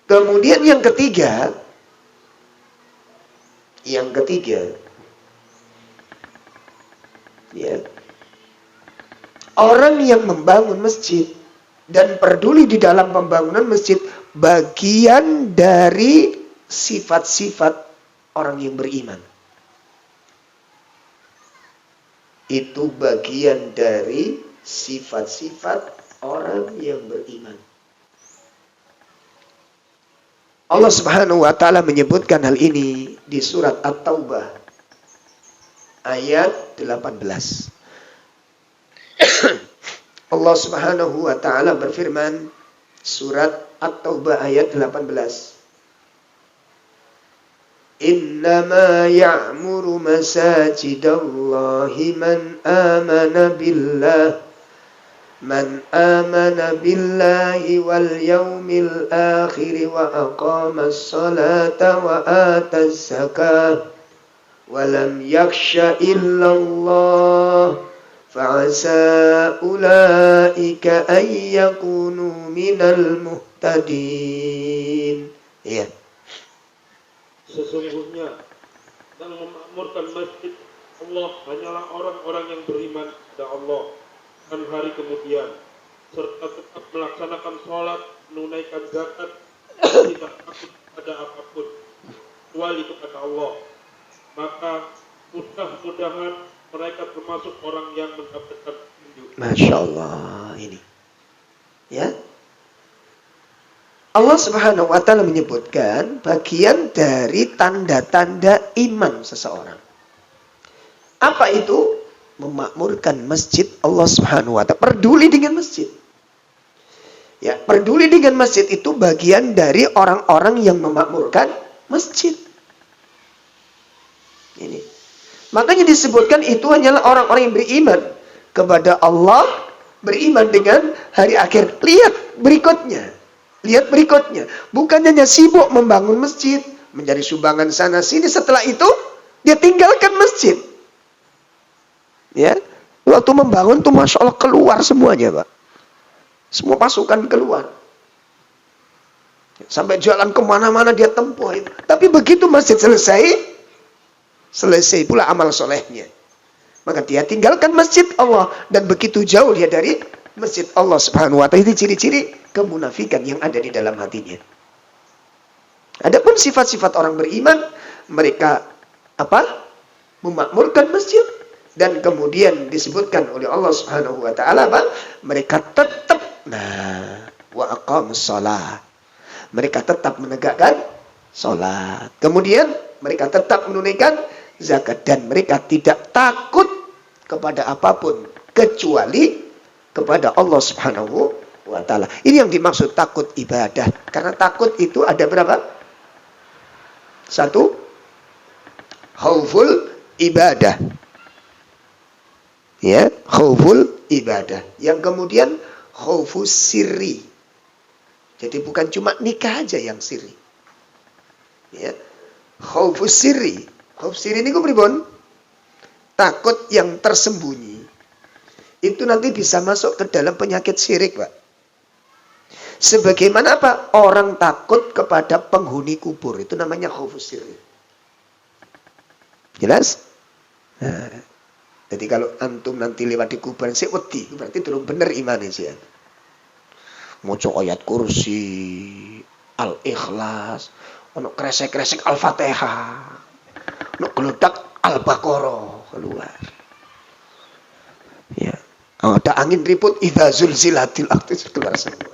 Speaker 2: Kemudian yang ketiga, ya, orang yang membangun masjid dan peduli di dalam pembangunan masjid bagian dari sifat-sifat orang yang beriman. Itu bagian dari sifat-sifat orang yang beriman. Allah Subhanahu wa taala menyebutkan hal ini di surat At-Taubah ayat 18. Allah Subhanahu wa taala berfirman, surat At-Taubah ayat 18. Innama ya'muru masajidallahi man amana billahi wal yawmil akhir wa aqamas salata wa ataz zakah wa lam yakhsha illallah fa'asa ulaika ay yakunu minal muhtadin. Iya.
Speaker 3: Sesungguhnya yang memakmurkan masjid Allah hanyalah orang-orang yang beriman kepada Allah dan hari kemudian, serta tetap melaksanakan sholat, menunaikan zakat, tidak takut pada apapun kecuali kepada Allah. Maka mudah-mudahan mereka termasuk orang yang mendapatkan petunjuk.
Speaker 2: Masya Allah, ini ya. Allah Subhanahu wa taala menyebutkan bagian dari tanda-tanda iman seseorang. Apa itu? Memakmurkan masjid Allah Subhanahu wa taala. Peduli dengan masjid. Ya, peduli dengan masjid itu bagian dari orang-orang yang memakmurkan masjid. Ini. Makanya disebutkan itu hanyalah orang-orang yang beriman kepada Allah, beriman dengan hari akhir. Lihat berikutnya. Bukan hanya sibuk membangun masjid, mencari sumbangan sana sini, setelah itu dia tinggalkan masjid. Ya, waktu membangun tuh Masya Allah keluar semuanya, Pak. Semua pasukan keluar. Sampai jualan kemana-mana dia tempuh itu. Tapi begitu masjid selesai pula amal solehnya. Maka dia tinggalkan masjid Allah. Dan begitu jauh dia dari masjid Allah subhanahu wa ta'ala. Itu ciri-ciri kemunafikan yang ada di dalam hatinya. Adapun sifat-sifat orang beriman, mereka memakmurkan masjid. Dan kemudian disebutkan oleh Allah subhanahu wa ta'ala, mereka tetap wa aqamus shalah. Mereka tetap menegakkan salat. Kemudian mereka tetap menunaikan zakat dan mereka tidak takut kepada apapun kecuali kepada Allah Subhanahu wa taala. Ini yang dimaksud takut ibadah. Karena takut itu ada berapa? 1, khauful ibadah. Ya, khauful ibadah. Yang kemudian khaufus sirri. Jadi bukan cuma nikah aja yang sirri. Ya. Khaufus sirri. Khauf sirri ini pripun? Takut yang tersembunyi. Itu nanti bisa masuk ke dalam penyakit syirik, Pak. Sebagaimana apa? Orang takut kepada penghuni kubur. Itu namanya khaufus sirri. Jelas? Nah, jadi kalau antum nanti lewat di kuburan sik wedi, berarti durung bener imane sih. Maca ayat kursi, Al-Ikhlas, ono kresek-kresek Al-Fatihah, ono gelodak Al-Baqarah keluar. Ya, ada angin ribut idza zulzilatil ardu keluar semua.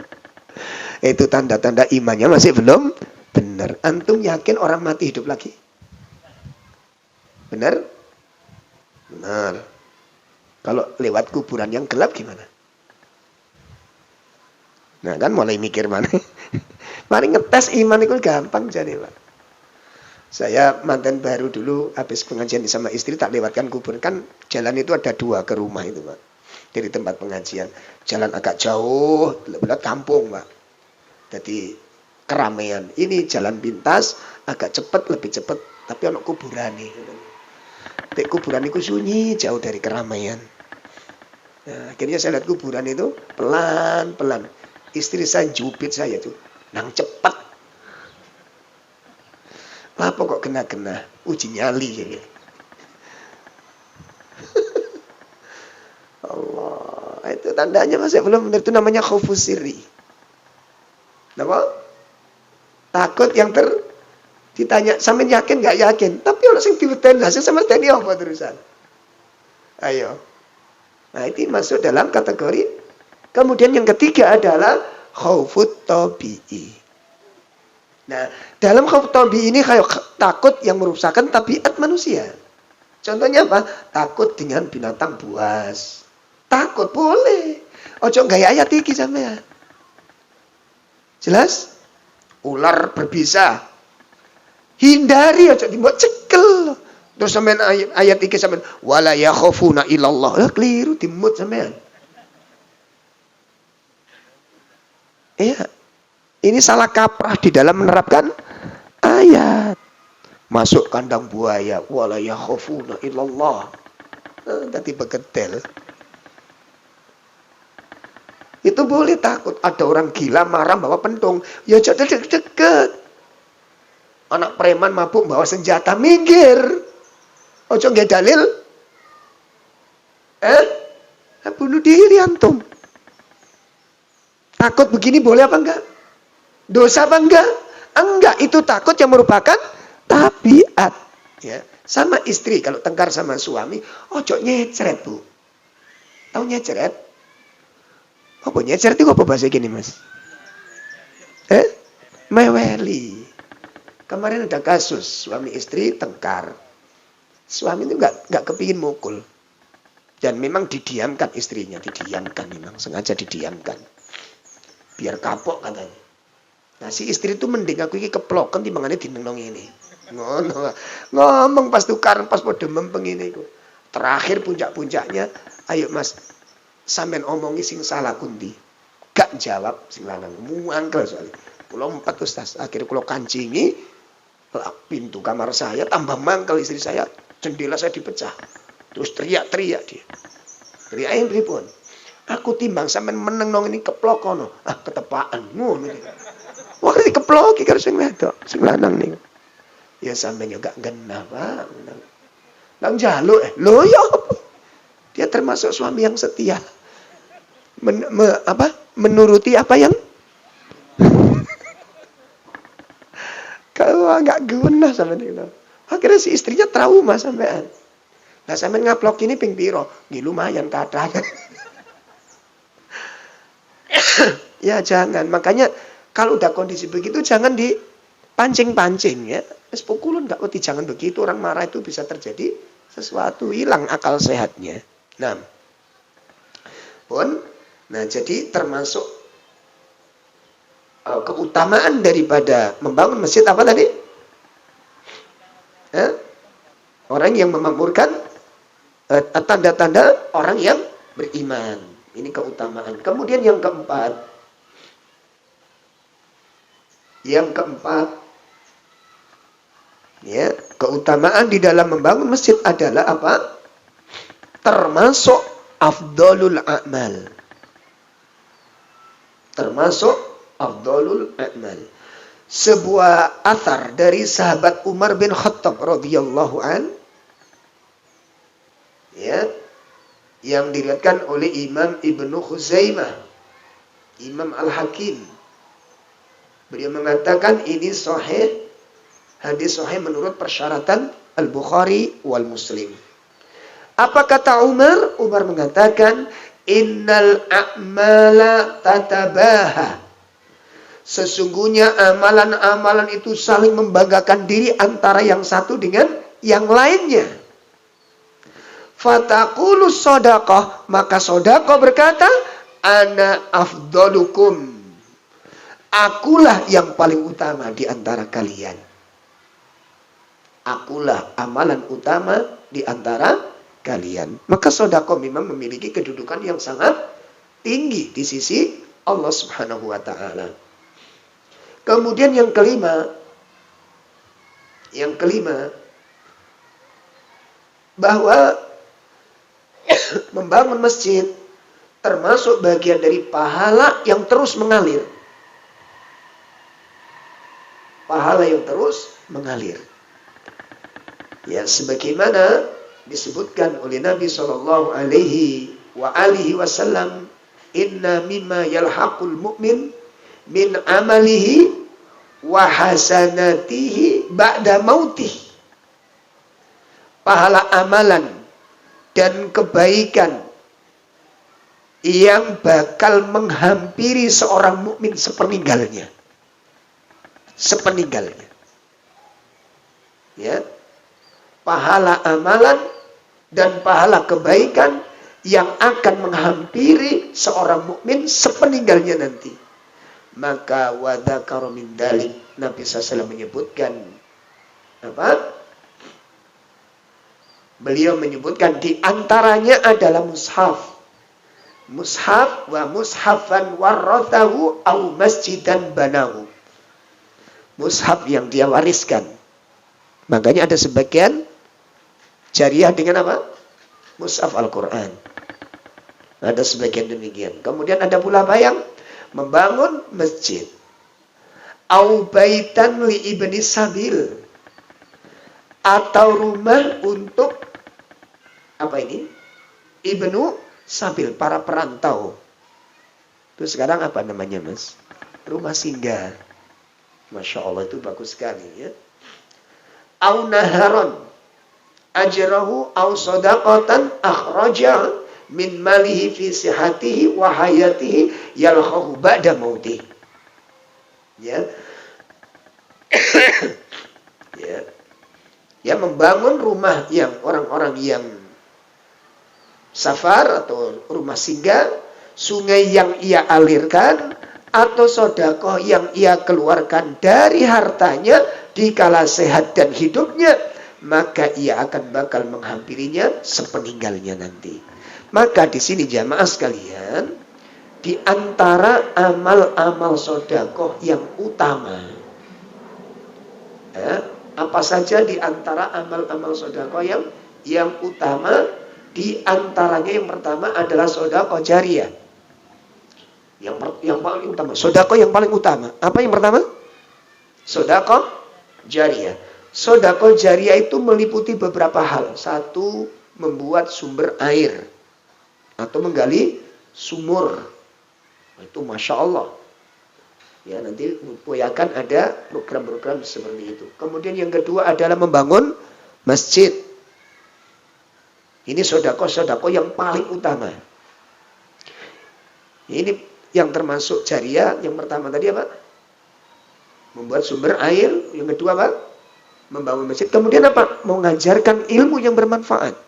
Speaker 2: Itu tanda-tanda imannya masih belum benar. Antum yakin orang mati hidup lagi? Benar? Benar. Kalau lewat kuburan yang gelap gimana? Nah kan mulai mikir mana. Mari ngetes iman itu gampang jadi, Pak. Saya mantan baru dulu habis pengajian sama istri tak lewatkan kuburan. Kan jalan itu ada 2 ke rumah itu, Pak. Dari tempat pengajian. Jalan agak jauh, belat kampung, Pak. Jadi keramaian. Ini jalan pintas, agak cepat, lebih cepat. Tapi ada kuburan nih. Tapi kuburan itu sunyi, jauh dari keramaian. Nah, akhirnya saya lihat kuburan itu pelan-pelan. Istri saya jubit saya tuh, nang cepat. Apa kok kena-kena? Uji nyali ya. Allah, itu tandanya masih belum benar. Itu namanya khaufus sirri. Kenapa? Takut yang ditanya, sampean yakin gak yakin? Tapi orang sing diweden hasil sama tadi apa terusan? Ayo. Nah, itu masuk dalam kategori. Kemudian yang ketiga adalah khaufut tabi'i. Nah, dalam khaufut tabi'i ini kayak takut yang merusakkan tabiat manusia. Contohnya apa? Takut dengan binatang buas. Takut boleh. Ojo gaya ayat iki sampean. Jelas? Ular berbisa. Hindari aja dibuat cekel. Terus sampean ayat iki sampean wala yakhafuna illallah. Keliru dimut sampean. Iya, ini salah kaprah di dalam menerapkan ayat. Masuk kandang buaya, wala yakhafuna illallah. Tadi begetel. Itu boleh takut. Ada orang gila marah bawa pentung, ya jangan deket-deket. Anak preman mabuk bawa senjata, minggir. Ojo nggak dalil. Bunuh diri antum. Takut begini boleh apa enggak? Dosa apa enggak? Enggak, itu takut yang merupakan tabiat. Ya. Sama istri, kalau tengkar sama suami, ojo nyecret, Bu. Tahu nyecret? Apa nyecret itu apa bahasa gini, Mas? Meweli. Kemarin ada kasus, suami istri tengkar. Suami itu enggak kepingin mukul. Dan memang didiamkan istrinya, didiamkan memang, sengaja didiamkan. Biar kapok katanya. Nah si istri itu mending aku ini keplokan timbangannya dinenong ini. Ngomong pas tukar, pas mau demam pengini. Terakhir puncak-puncaknya, ayo Mas, sampean omongi sing salah kundi. Gak jawab sing lanang, muangkel soalnya. Kulo 4 Ustaz, akhirnya kulo kancingi pintu kamar saya, tambah mangkel istri saya, jendela saya dipecah. Terus teriak-teriak dia. Teriak yang beripun. Aku timbang sampean meneng nong ini keplok kono. Ketepaan ngono. Wah dikeploki karo sing wedok, sing lanang niku. Ya sampeyan yo gak genah, Pak. Nang njaluk lho ya apa? Dia termasuk suami yang setia. Menuruti apa yang kalau nggak genah sampeyan itu. Akhirnya si istrinya trauma sampean. Nah sampean ngaplok ini ping piro? Nggih lumayan kathah. Ya jangan, makanya kalau udah kondisi begitu jangan dipancing-pancing ya. Wis pukulun enggak wedi, jangan begitu, orang marah itu bisa terjadi sesuatu, hilang akal sehatnya. Nah, jadi termasuk keutamaan daripada membangun masjid apa tadi? Orang yang memakmurkan tanda-tanda orang yang beriman. Ini keutamaan. Kemudian yang keempat, ya, keutamaan di dalam membangun masjid adalah apa? Termasuk afdalul a'mal. Termasuk afdalul a'mal. Sebuah athar dari sahabat Umar bin Khattab radhiyallahu an, ya, yang diriwayatkan oleh Imam Ibnu Khuzaimah, Imam Al-Hakim. Beliau mengatakan ini sahih, hadis sahih menurut persyaratan Al-Bukhari wal Muslim. Apa kata Umar? Umar mengatakan, innal a'mala tatabaha. Sesungguhnya amalan-amalan itu saling membanggakan diri antara yang satu dengan yang lainnya. Fataqulu shadaqah, maka shadaqah berkata, ana afdalukum. Akulah yang paling utama di antara kalian. Akulah amalan utama di antara kalian. Maka sedekah memang memiliki kedudukan yang sangat tinggi di sisi Allah Subhanahu wa taala. Kemudian yang kelima, bahwa membangun masjid termasuk bagian dari pahala yang terus mengalir. Pahala yang terus mengalir. Ya, sebagaimana disebutkan oleh Nabi Shallallahu Alaihi Wasallam, inna mimma yalhaqul mu'min min amalihi wa hasanatihi ba'da mautih. Pahala amalan dan kebaikan yang bakal menghampiri seorang mukmin sepeninggalnya. Ya. Pahala amalan dan pahala kebaikan yang akan menghampiri seorang mukmin sepeninggalnya nanti. Maka wadakaro min dalik, Nabi SAW menyebutkan apa? Beliau menyebutkan di antaranya adalah mushaf. Mushaf wa mushafan warrathahu au masjidan banahu. Mushaf yang dia wariskan. Makanya ada sebagian jariah dengan apa? Mushaf Al-Quran. Ada sebagian demikian. Kemudian ada pula apa yang membangun masjid. Au baitan li ibni sabil. Atau rumah untuk apa ini? Ibnu sabil, para perantau. Itu sekarang apa namanya, Mas? Rumah singgah. Masya Allah, itu bagus sekali ya. Au naharon ajrahu au sadaqatan akhraja min malihi fi sihatihi wa hayatihi yalkhahu ba'da mautih. Ya. Ya. Ya, membangun rumah yang orang-orang yang safar atau rumah singgah, sungai yang ia alirkan, atau sedekah yang ia keluarkan dari hartanya dikala sehat dan hidupnya, maka ia akan bakal menghampirinya sepeninggalnya nanti. Maka di sini jamaah sekalian, di antara amal-amal sedekah yang utama, apa saja di antara amal-amal sedekah yang utama? Di antaranya yang pertama adalah sedekah jariyah. Yang paling utama, sedekah yang paling utama. Apa yang pertama? Sedekah jariyah. Sedekah jariyah itu meliputi beberapa hal. Satu, membuat sumber air atau menggali sumur. Itu Masya Allah. Ya, nanti akan ada program-program seperti itu. Kemudian yang kedua adalah membangun masjid. Ini sedekah yang paling utama. Ini yang termasuk jariyah. Yang pertama tadi apa? Membuat sumber air. Yang kedua apa? Membangun masjid. Kemudian apa? Mengajarkan ilmu yang bermanfaat.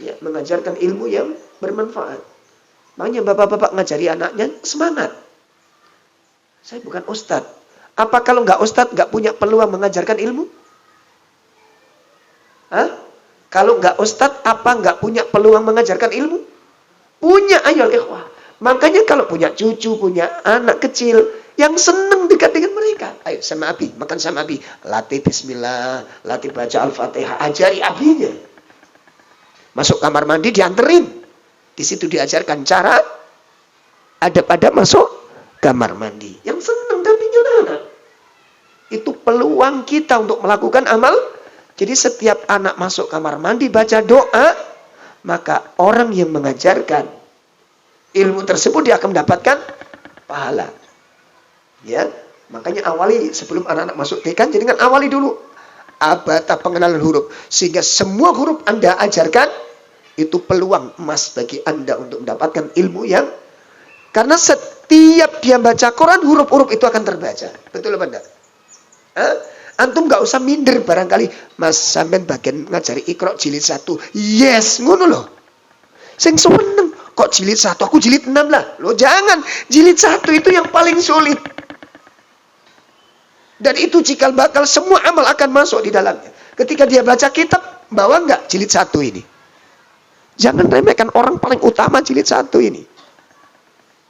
Speaker 2: Ya, mengajarkan ilmu yang bermanfaat. Makanya bapak-bapak ngajari anaknya semangat. Saya bukan ustadz. Apa kalau nggak ustadz nggak punya peluang mengajarkan ilmu? Hah? Kalau nggak ustadz apa nggak punya peluang mengajarkan ilmu? Punya, ayo ikhwah. Makanya kalau punya cucu, punya anak kecil yang seneng dekat dengan mereka, ayo sama abi, makan sama abi, latih bismillah, latih baca al-fatihah, ajari abinya. Masuk kamar mandi dianterin. Di situ diajarkan cara adab masuk kamar mandi. Yang senang dampingin anak. Itu peluang kita untuk melakukan amal. Jadi setiap anak masuk kamar mandi baca doa, maka orang yang mengajarkan ilmu tersebut dia akan mendapatkan pahala. Ya, makanya awali sebelum anak-anak masuk TK, jadi kan awali dulu abata pengenalan huruf, sehingga semua huruf Anda ajarkan itu peluang emas bagi Anda untuk mendapatkan ilmu yang, karena setiap dia baca Quran, huruf-huruf itu akan terbaca. Betul apa enggak? Antum gak usah minder barangkali, Mas sampean bagian ngajari Iqra jilid 1. Yes, ngono loh. Sing seneng kok jilid 1, aku jilid 6 lah. Loh jangan, jilid 1 itu yang paling sulit. Dan itu cikal bakal semua amal akan masuk di dalamnya. Ketika dia baca kitab, bawa enggak jilid 1 ini? Jangan remehkan orang paling utama jilid 1 ini.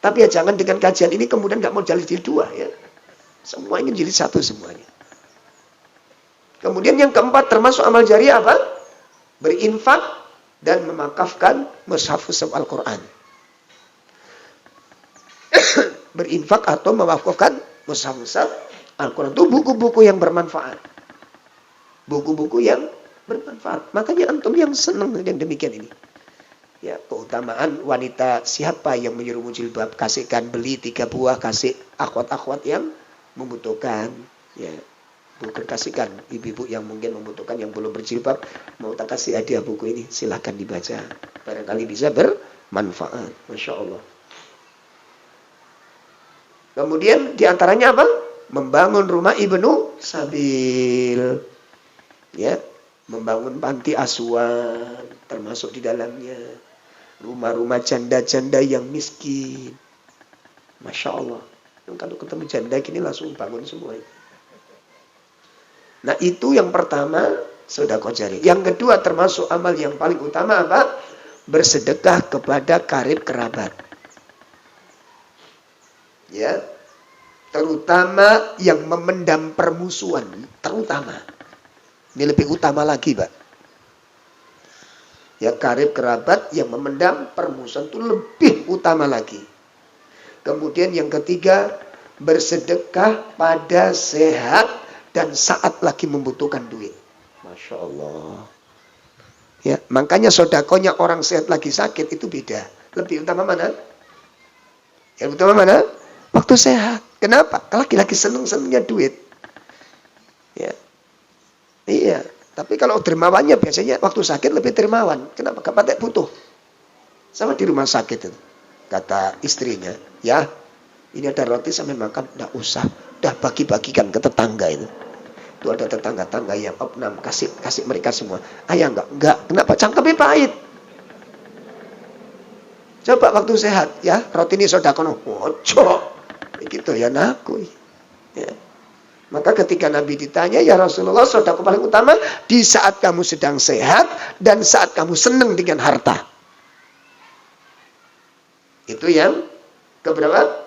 Speaker 2: Tapi ya jangan dengan kajian ini kemudian nggak mau jilid 2 ya. Semua ingin jilid 1 semuanya. Kemudian yang keempat termasuk amal jariah apa? Berinfak dan memakafkan mushaf Al-Quran. Berinfak atau memakafkan mushaf Al-Quran itu buku-buku yang bermanfaat. Buku-buku yang bermanfaat. Makanya antum yang senang yang demikian ini. Ya, keutamaan wanita, siapa yang menyuruh jilbab, kasihkan, beli 3 buah, kasih akhwat-akhwat yang membutuhkan. Ya, bukan kasihkan ibu-ibu yang mungkin membutuhkan, yang belum berjilbab, mau tak kasih hadiah buku ini, silahkan dibaca. Barangkali bisa bermanfaat. Masya Allah. Kemudian diantaranya apa? Membangun rumah Ibnu Sabil. Ya, membangun panti asuhan, termasuk di dalamnya. Rumah-rumah janda-janda yang miskin. Masya Allah. Kalau ketemu janda gini langsung bangun semua. Nah itu yang pertama, sedekah jariyah. Yang kedua termasuk amal yang paling utama apa? Bersedekah kepada karib kerabat. Ya. Terutama yang memendam permusuhan. Terutama. Ini lebih utama lagi, Pak. Ya, karib kerabat yang memendam permusuhan itu lebih utama lagi. Kemudian yang ketiga, bersedekah pada sehat dan saat lagi membutuhkan duit. Masya Allah. Ya, makanya sodakonya orang sehat lagi sakit itu beda. Lebih utama mana? Yang utama mana? Waktu sehat. Kenapa? Lagi-lagi seneng-senengnya duit. Ya. Iya. Tapi kalau dermawannya biasanya waktu sakit lebih dermawan. Kenapa? Gak patek butuh. Sama di rumah sakit itu. Kata istrinya, ya ini ada roti sampai makan, enggak usah. Udah bagi-bagikan ke tetangga itu. Itu ada tetangga-tetangga yang opnam, kasih mereka semua. Ayah enggak. Kenapa? Cangkemnya pahit. Coba waktu sehat, ya roti ini sodakono. Ojo. Gitu ya naku. Ya. Maka ketika Nabi ditanya, ya Rasulullah, sedekah paling utama di saat kamu sedang sehat dan saat kamu senang dengan harta. Itu yang keberapa?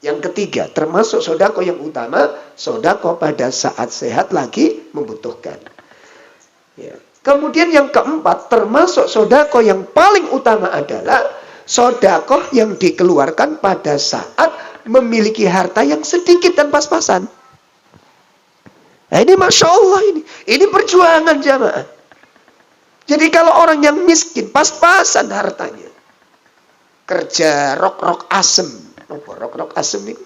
Speaker 2: Yang ketiga, termasuk sedekah yang utama, sedekah pada saat sehat lagi membutuhkan. Ya. Kemudian yang keempat, termasuk sedekah yang paling utama adalah sedekah yang dikeluarkan pada saat memiliki harta yang sedikit dan pas-pasan. Nah, ini Masya Allah ini. Ini perjuangan jamaah. Jadi kalau orang yang miskin, pas-pasan hartanya. Kerja rok-rok asem. Apa rok-rok asem ini?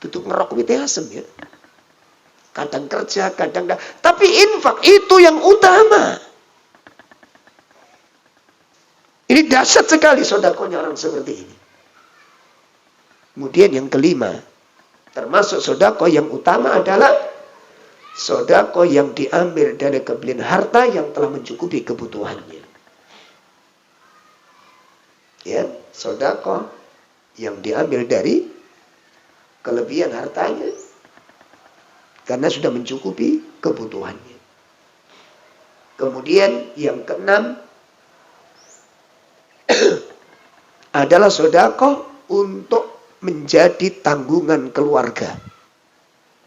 Speaker 2: Tutup ngerok wite asem ya. Kadang kerja, kadang enggak. Tapi infak itu yang utama. Ini dahsyat sekali sodakohnya orang seperti ini. Kemudian yang kelima, termasuk sodakoh yang utama adalah sodakoh yang diambil dari kebelian harta yang telah mencukupi kebutuhannya. Ya, sodakoh yang diambil dari kelebihan hartanya karena sudah mencukupi kebutuhannya. Kemudian yang keenam adalah sodakoh untuk menjadi tanggungan keluarga.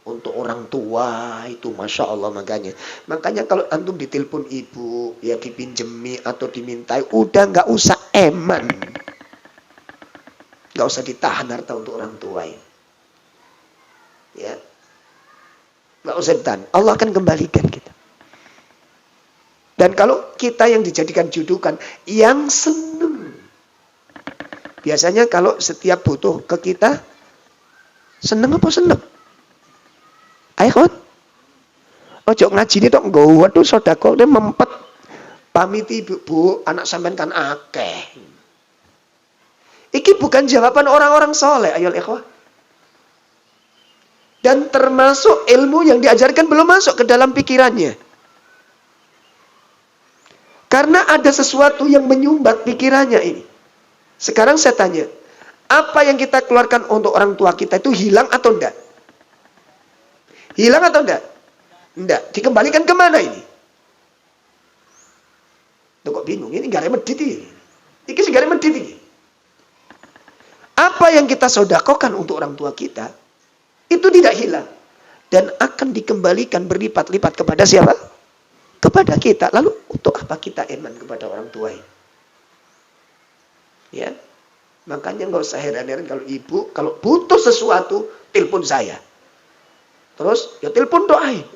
Speaker 2: Untuk orang tua itu Masya Allah makanya kalau antum ditelepon ibu ya dipinjemi atau dimintai udah nggak usah eman, nggak usah ditahan harta untuk orang tua ya, nggak usah ditahan, Allah akan kembalikan kita. Dan kalau kita yang dijadikan judukan yang seneng, biasanya kalau setiap butuh ke kita seneng apa seneng? Ayo kan? Ojo ngaji ini dong, waduh sodako ini mempet pamiti bu, anak sampean kan akeh. Iki bukan jawaban orang-orang soleh, ayo ikhwah. Dan termasuk ilmu yang diajarkan belum masuk ke dalam pikirannya. Karena ada sesuatu yang menyumbat pikirannya ini. Sekarang saya tanya, apa yang kita keluarkan untuk orang tua kita itu hilang atau enggak? Hilang atau enggak? Enggak. Dikembalikan kemana ini? Tuh kok bingung? Ini gak medit ini. Ini gak medit ini. Apa yang kita sodakokan untuk orang tua kita, itu tidak hilang. Dan akan dikembalikan berlipat-lipat kepada siapa? Kepada kita. Lalu untuk apa kita eman kepada orang tua ini? Ya. Makanya gak usah heran-heran kalau ibu, kalau butuh sesuatu, telepon saya. Terus, ya telepon doain.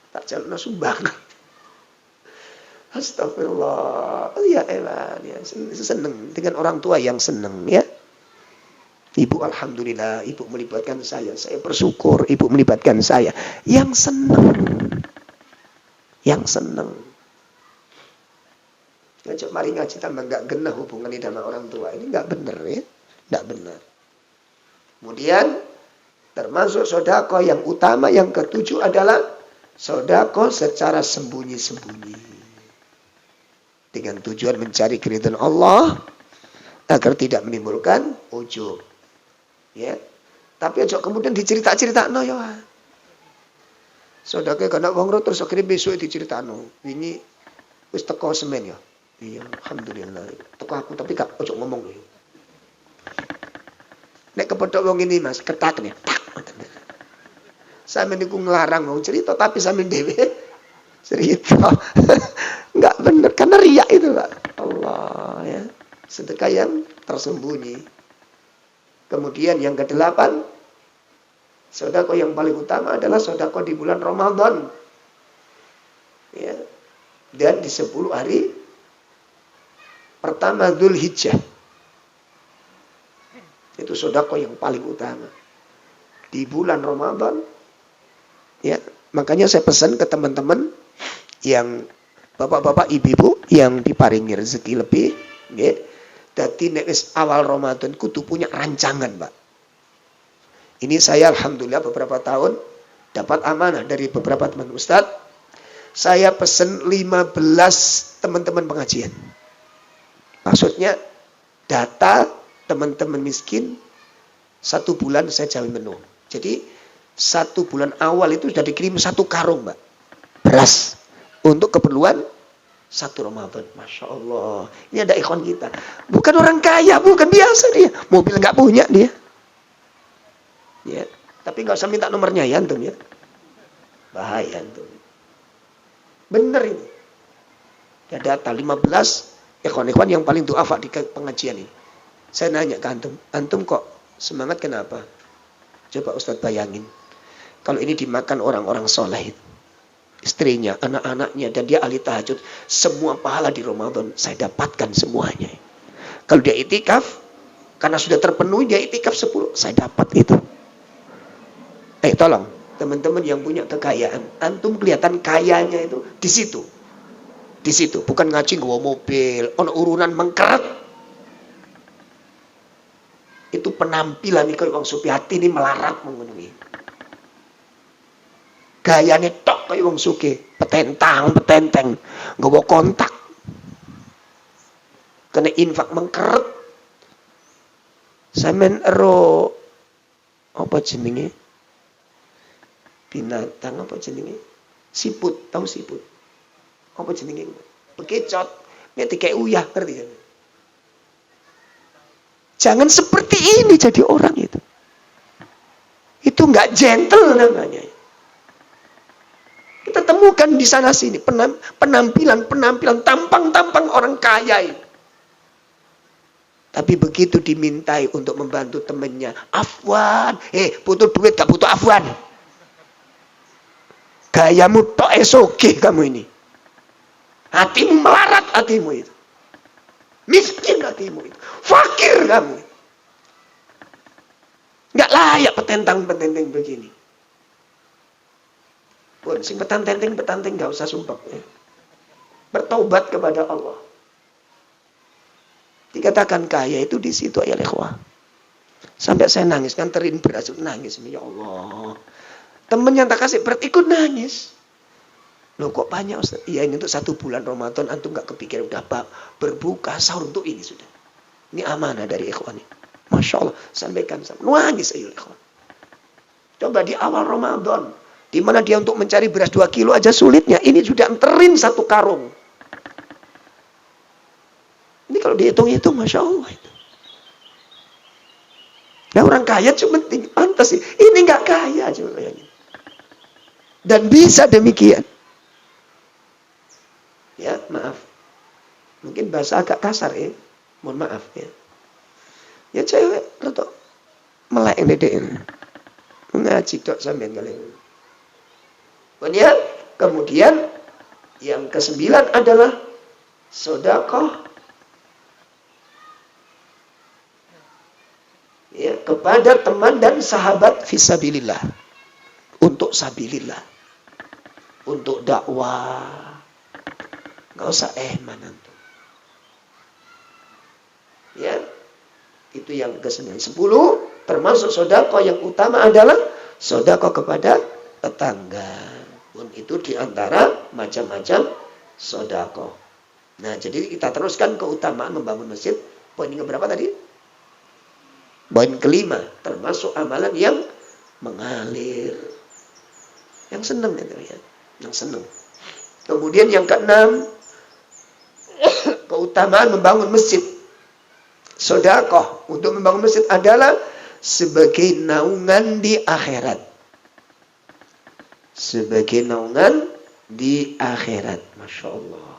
Speaker 2: Tak jalan sumbangan. Astagfirullah. Oh, ya elah, ya, seneng dengan orang tua yang seneng ya. Ibu alhamdulillah, ibu melibatkan saya bersyukur ibu melibatkan saya. Yang seneng. Yang seneng. Ngajak mari ngaji tambah enggak genah hubungan sama orang tua. Ini enggak benar ya. Enggak benar. Kemudian termasuk sodako yang utama yang ketujuh adalah sodako secara sembunyi-sembunyi. Dengan tujuan mencari keridhaan Allah agar tidak menimbulkan ujub. Ya. Tapi aja kemudian dicerita-cerita ya. Sodako kena wong ro terus akhirnya besok diceritakno. Wingi wis teko semen ya. Iya, alhamdulillah. Teko aku tapi gak ojo ngomong ya. Nek kepethuk wong ini Mas, ketak nih. Tak. Sampe niku nglarang wong cerita tapi sampe dhewe cerita. Enggak bener karena riya itu, Pak. Allah ya. Sedekah yang tersembunyi. Kemudian yang ke-8, sedekah yang paling utama adalah sedekah di bulan Ramadan. Ya. Dan di 10 hari pertama Dzulhijjah. Itu sedekah yang paling utama di bulan Ramadan. Ya, makanya saya pesan ke teman-teman yang bapak-bapak, ibu-ibu yang diparingi rezeki lebih, ya. Dadi nek wis awal Ramadan kudu punya rancangan, Pak. Ini saya alhamdulillah beberapa tahun dapat amanah dari beberapa teman ustaz. Saya pesen 15 teman-teman pengajian. Maksudnya data teman-teman miskin 1 bulan saya jamin penuh. Jadi 1 bulan awal itu sudah dikirim 1 karung, Mbak, beras untuk keperluan 1 Ramadan. Masya Allah. Ini ada ikhwan kita. Bukan orang kaya, bukan biasa dia. Mobil nggak punya dia. Ya, tapi nggak usah minta nomornya ya antum ya. Bahaya antum. Bener ini. Ada data 15 ikhwan-ikhwan yang paling du'afa di pengajian ini. Saya nanya ke antum kok semangat kenapa? Coba Ustadz bayangin, kalau ini dimakan orang-orang soleh, istrinya, anak-anaknya, dan dia ahli tahajud, semua pahala di Ramadan saya dapatkan semuanya. Kalau dia itikaf, karena sudah terpenuhi, dia itikaf 10, saya dapat itu. Tolong, teman-teman yang punya kekayaan, antum kelihatan kayanya itu di situ. Di situ, bukan ngaji nggawa mobil, ono urunan mengkeret. Itu penampilan nih kalau wong Supiati ini melarat mengunjungi. Gayane tok kayak wong suke, petenteng, nggawa kontak. Kena infak mengkeret. Sampeyan ero apa jenenge? Binatang apa jenenge? Siput, tahu siput? Apa jenenge? Bekecot, nek dikek uyah, ngerti ya? Jangan seperti ini jadi orang itu. Itu nggak gentle namanya. Kita temukan di sana sini penampilan, tampang orang kaya itu. Tapi begitu dimintai untuk membantu temannya, afwan, butuh duit gak butuh afwan. Gayamu tok esoge kamu ini. Hatimu melarat, hatimu itu. Miskin hatimu itu. Fakir kamu. Nggak layak petentang-petenteng begini. Pun sing petanteng nggak usah sumpah. Ya. Bertaubat kepada Allah. Dikatakan kaya itu di situ ya ikhwah. Sampai saya nangis, nganterin beras nangis, ya Allah. Temen yang tak kasih berat ikut nangis. Loh kok banyak Ustaz? Iya ini untuk 1 bulan Ramadan antum gak kepikiran udah berbuka sahur untuk ini sudah. Ini amanah dari ikhwan ini. Masya Allah sampaikan sama. Nangis ayo ikhwan. Coba di awal Ramadan. Di mana dia untuk mencari beras 2 kilo aja sulitnya. Ini sudah enterin 1 karung. Ini kalau dihitung-hitung Masya Allah itu. Nah orang kaya cuma pantas sih. Ini gak kaya coba bayangin. Dan bisa demikian. Ya, maaf. Mungkin bahasa agak kasar ya. Mohon maaf ya. Ya cewek rada melek ndek. Ngaji tok sampean kalian. Kemudian yang ke-9 adalah sedekah ya kepada teman dan sahabat fisabilillah. Untuk sabilillah. Untuk dakwah. Gak usah mana tuh. Ya. Itu yang ke-9. 10 termasuk sedekah yang utama adalah sedekah kepada tetangga. Pun itu diantara macam-macam sedekah. Nah, jadi kita teruskan keutamaan membangun masjid. Poin yang berapa tadi? Poin ke-5 termasuk amalan yang mengalir. Yang senang ya. Yang senang. Kemudian yang ke-6 keutamaan membangun masjid. Sedekah untuk membangun masjid adalah sebagai naungan di akhirat. Sebagai naungan di akhirat. Masya Allah.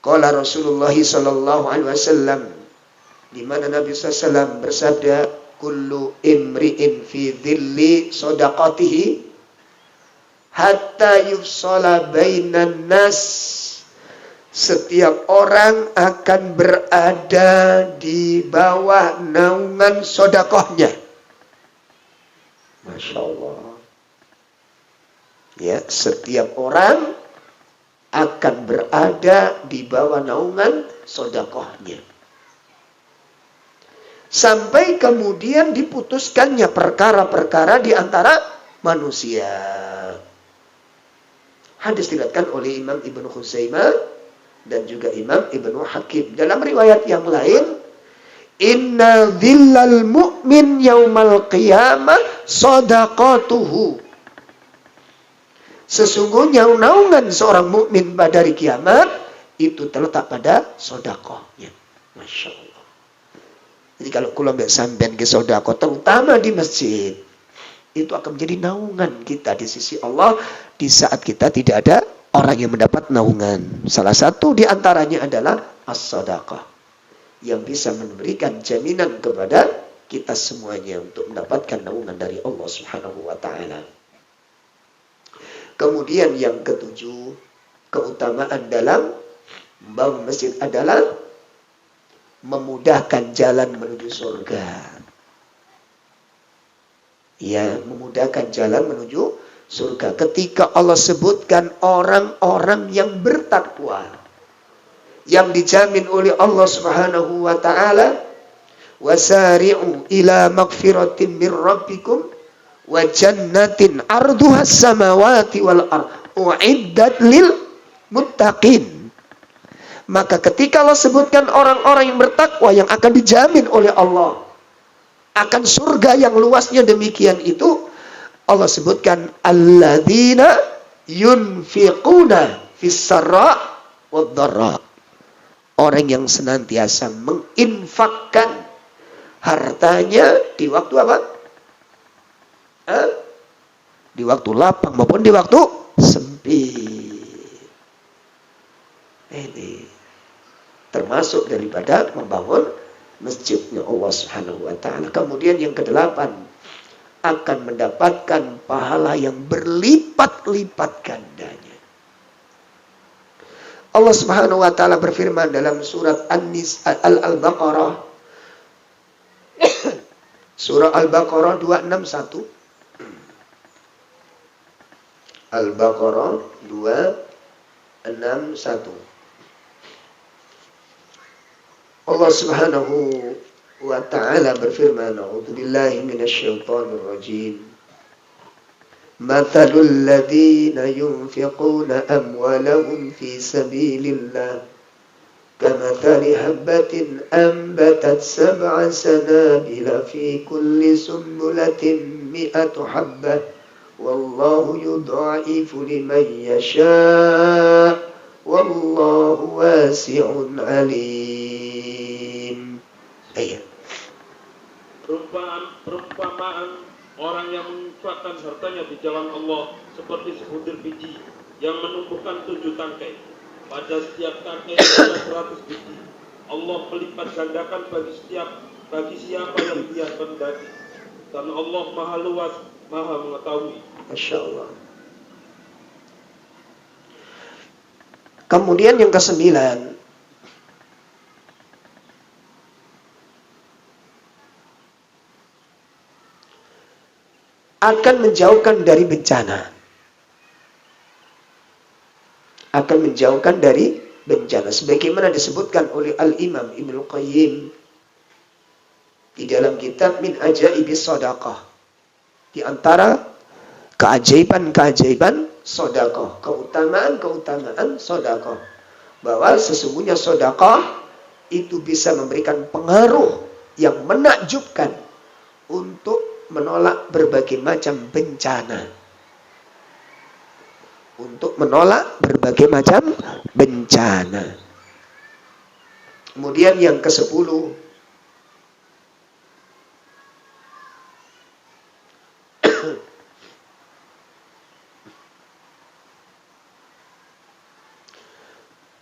Speaker 2: Qala Rasulullah sallallahu alaihi wasallam, di mana Nabi SAW bersabda, kullu imri'in fi dhilli sadaqatihi hatta yufsala bainan nas. Setiap orang akan berada di bawah naungan sedekahnya. Masya Allah. Ya, setiap orang akan berada di bawah naungan sedekahnya. Sampai kemudian diputuskannya perkara-perkara di antara manusia. Hadis diriwayatkan oleh Imam Ibnu Khuzaimah dan juga Imam Ibnu Hakim. Dalam riwayat yang lain, inna dhillal mu'min yaumal qiyamah sadaqatuhu. Sesungguhnya naungan seorang mukmin pada hari kiamat itu terletak pada sedekahnya. Masya Allah. Jadi kalau kula mbek sampean ke sedekah terutama di masjid, itu akan menjadi naungan kita di sisi Allah di saat kita tidak ada orang yang mendapat naungan. Salah satu di antaranya adalah as-sedekah. yang bisa memberikan jaminan kepada kita semuanya untuk mendapatkan naungan dari Allah Subhanahu wa taala. Kemudian yang ketujuh, keutamaan dalam membangun masjid adalah memudahkan jalan menuju surga. Ya, memudahkan jalan menuju surga. Ketika Allah sebutkan orang-orang yang bertakwa, yang dijamin oleh Allah Subhanahu wa taala, wasari'u ila magfiratin min rabbikum wa jannatin arduhas samawati wal ard uiddat lil muttaqin. Maka ketika Allah sebutkan orang-orang yang bertakwa yang akan dijamin oleh Allah akan surga yang luasnya demikian itu, Allah sebutkan alladzina yunfiquna fis sarra wad dharra. Orang yang senantiasa menginfakkan hartanya di waktu apa? Di waktu lapang maupun di waktu sempit. Ini termasuk daripada membangun masjidnya Allah Subhanahu wa taala. Kemudian yang kedelapan, akan mendapatkan pahala yang berlipat-lipat gandanya. Allah Subhanahu wa taala berfirman dalam surat Al-Baqarah surah Al-Baqarah 261. Al-Baqarah 261. Allah Subhanahu wa ta'ala berfirman, a'udzubillahi minasyaitonir rajim. Mathalul ladzina yunfiquna amwalahum fi sabilillah kamathali habbatin anbatat sab'a sanabila fi kulli sumbulatin mi'atu habbah wallahu yudha'ifu liman yasha' wallahu wasi'un alim. Ayat.
Speaker 3: Perumpamaan orang yang menginfakkan hartanya di jalan Allah seperti sebutir biji yang menumbuhkan 7 tangkai. Pada setiap tangkai ada 100 biji. Allah melipat gandakan bagi siapa yang dia kehendaki. Dan Allah Maha luas, Maha mengetahui.
Speaker 2: Masya Allah. Kemudian yang ke-9, akan menjauhkan dari bencana. Akan menjauhkan dari bencana. Sebagaimana disebutkan oleh Al-Imam Ibnu Qayyim di dalam kitab Min Ajaibis Shadaqah. Di antara keajaiban-keajaiban sedekah, keutamaan-keutamaan sedekah, bahwa sesungguhnya sedekah itu bisa memberikan pengaruh yang menakjubkan untuk menolak berbagai macam bencana. Untuk menolak berbagai macam bencana. Kemudian yang ke-10,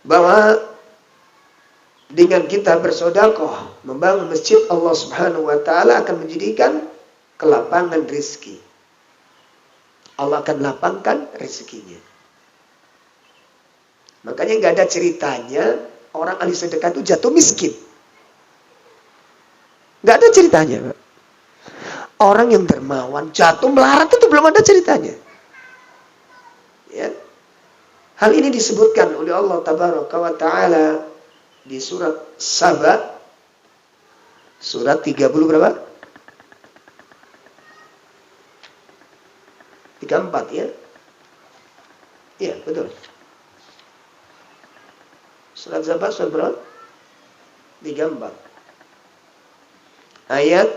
Speaker 2: bahwa dengan kita bersedekah membangun masjid Allah Subhanahu wa taala akan menjadikan kelapangan rezeki. Allah akan lapangkan rezekinya. Makanya nggak ada ceritanya orang ahli sedekah itu jatuh miskin. Nggak ada ceritanya, Pak. Orang yang dermawan jatuh melarat itu belum ada ceritanya. Ya. Hal ini disebutkan oleh Allah Tabaraka wa Ta'ala di surat Saba, surat 30 berapa? 34 ya. Iya, betul. Surat Saba surat berapa? 34. Ayat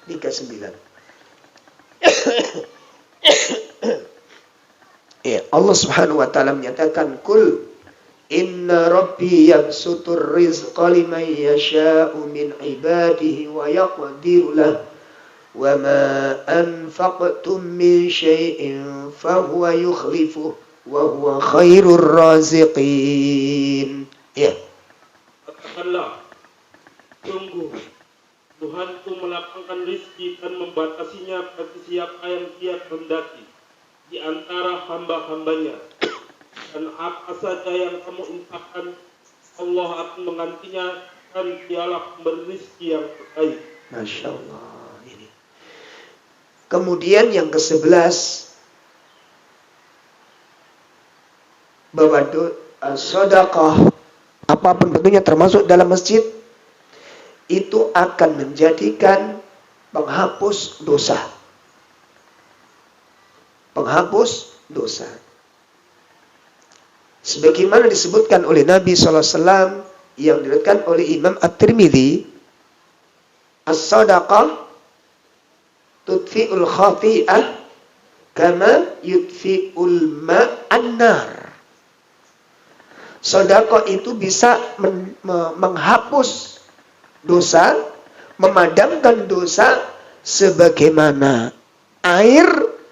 Speaker 2: 39. Ya, Allah Subhanahu wa taala menyatakan, "Qul inna rabbi yabsutur rizqa liman yasha'u min ibadihi wa yaqdiru lahu wa ma anfaqtum min syai'in fahuwa yukhlifuh wa huwa khairur raziqin." Ya.
Speaker 3: Katakanlah, Sungguh, Tuhanku melapangkan rizki dan membatasinya bagi siapa yang Dia kehendaki di antara hamba-hambanya. Dan apa saja yang kamu infakkan, Allah akan menggantinya, dan Dialah pemberi rizki yang terbaik.
Speaker 2: Masya Allah. Ini. Kemudian yang ke-11, bahwa sedekah apapun bentuknya termasuk dalam masjid itu akan menjadikan penghapus dosa. Penghapus dosa. Sebagaimana disebutkan oleh Nabi SAW yang diriwayatkan oleh Imam At-Tirmidzi, as-sadaqah tudfi'ul khati'ah kama yudfi'ul ma'an nar. Sedekah itu bisa menghapus dosa, memadamkan dosa sebagaimana air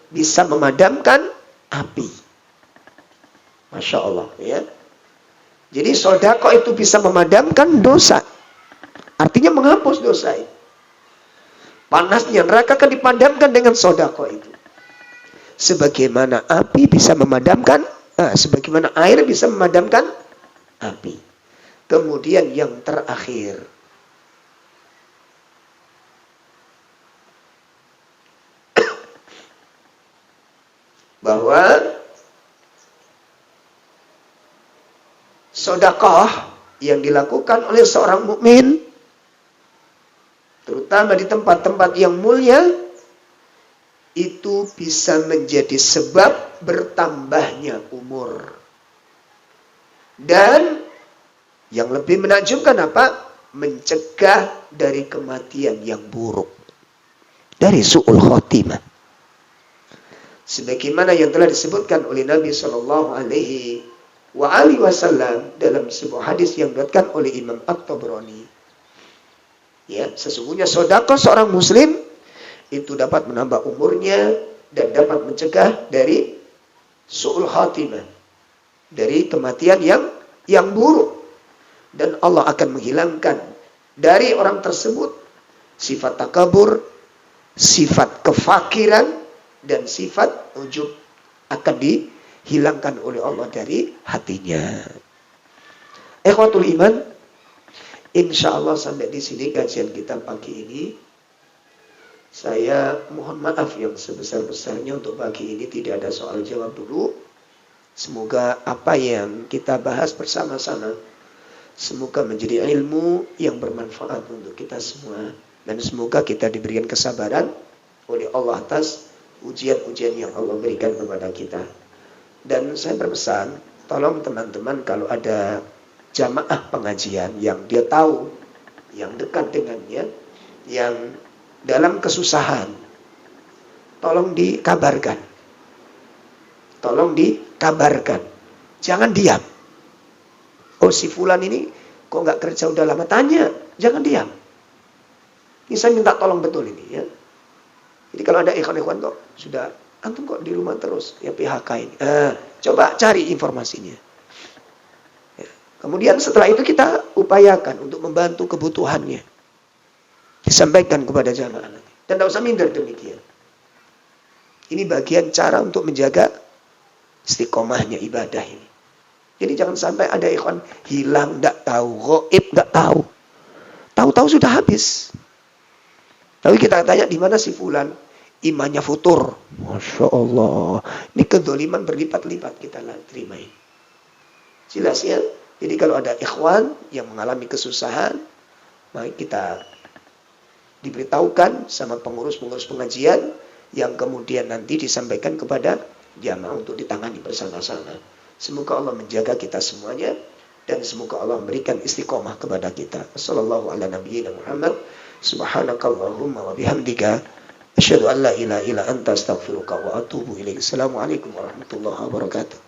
Speaker 2: bisa memadamkan api. Masya Allah, ya. Jadi sedekah itu bisa memadamkan dosa. Artinya menghapus dosa itu. Panasnya neraka akan dipadamkan dengan sedekah itu. Sebagaimana api bisa memadamkan, sebagaimana air bisa memadamkan api. Kemudian yang terakhir, bahwa sedekah yang dilakukan oleh seorang mukmin, terutama di tempat-tempat yang mulia, itu bisa menjadi sebab bertambahnya umur. Dan yang lebih menakjubkan apa? Mencegah dari kematian yang buruk, dari su'ul khotimah. Sebagaimana yang telah disebutkan oleh Nabi SAW dalam sebuah hadis yang diriwayatkan oleh Imam At-Tabrani. Ya, sesungguhnya sedekah seorang muslim itu dapat menambah umurnya dan dapat mencegah dari su'ul khatimah, dari kematian yang buruk. Dan Allah akan menghilangkan dari orang tersebut sifat takabur, sifat kefakiran, dan sifat ujub akan dihilangkan oleh Allah dari hatinya. Ikhwatul iman, insya Allah sampai di sini kajian kita pagi ini. Saya mohon maaf yang sebesar-besarnya untuk pagi ini tidak ada soal jawab dulu. Semoga apa yang kita bahas bersama-sama, semoga menjadi ilmu yang bermanfaat untuk kita semua. Dan semoga kita diberikan kesabaran oleh Allah atas ujian-ujian yang Allah berikan kepada kita. Dan saya berpesan, tolong teman-teman kalau ada jamaah pengajian yang dia tahu, yang dekat dengannya, yang dalam kesusahan, tolong dikabarkan. Tolong dikabarkan. Jangan diam. Oh, si fulan ini kok nggak kerja udah lama, tanya. Jangan diam. Ini saya minta tolong betul ini, ya. Jadi kalau ada ikhwan-ikhwan kok sudah antum kok di rumah terus, ya PHK ini. Coba cari informasinya. Ya. Kemudian setelah itu kita upayakan untuk membantu kebutuhannya. Disampaikan kepada jamaah. Dan tidak usah minder demikian. Ini bagian cara untuk menjaga istiqomahnya ibadah ini. Jadi jangan sampai ada ikhwan hilang, tidak tahu, ghaib, tidak tahu. Tahu-tahu sudah habis. Lalu kita tanya di mana si fulan, imannya futur. Masya Allah. Ini kedzaliman berlipat-lipat kita terima ini. Jelas ya. Jadi kalau ada ikhwan yang mengalami kesusahan, mari kita diberitahukan sama pengurus-pengurus pengajian yang kemudian nanti disampaikan kepada jamaah untuk ditangani bersama-sama. Semoga Allah menjaga kita semuanya dan semoga Allah memberikan istiqomah kepada kita. Wassallallahu ala nabiyyina Muhammad. Subhanakallahumma wa bihamdika asyhadu an la ilaha illa anta astaghfiruka wa atubu ilaik. Assalamualaikum warahmatullahi wabarakatuh.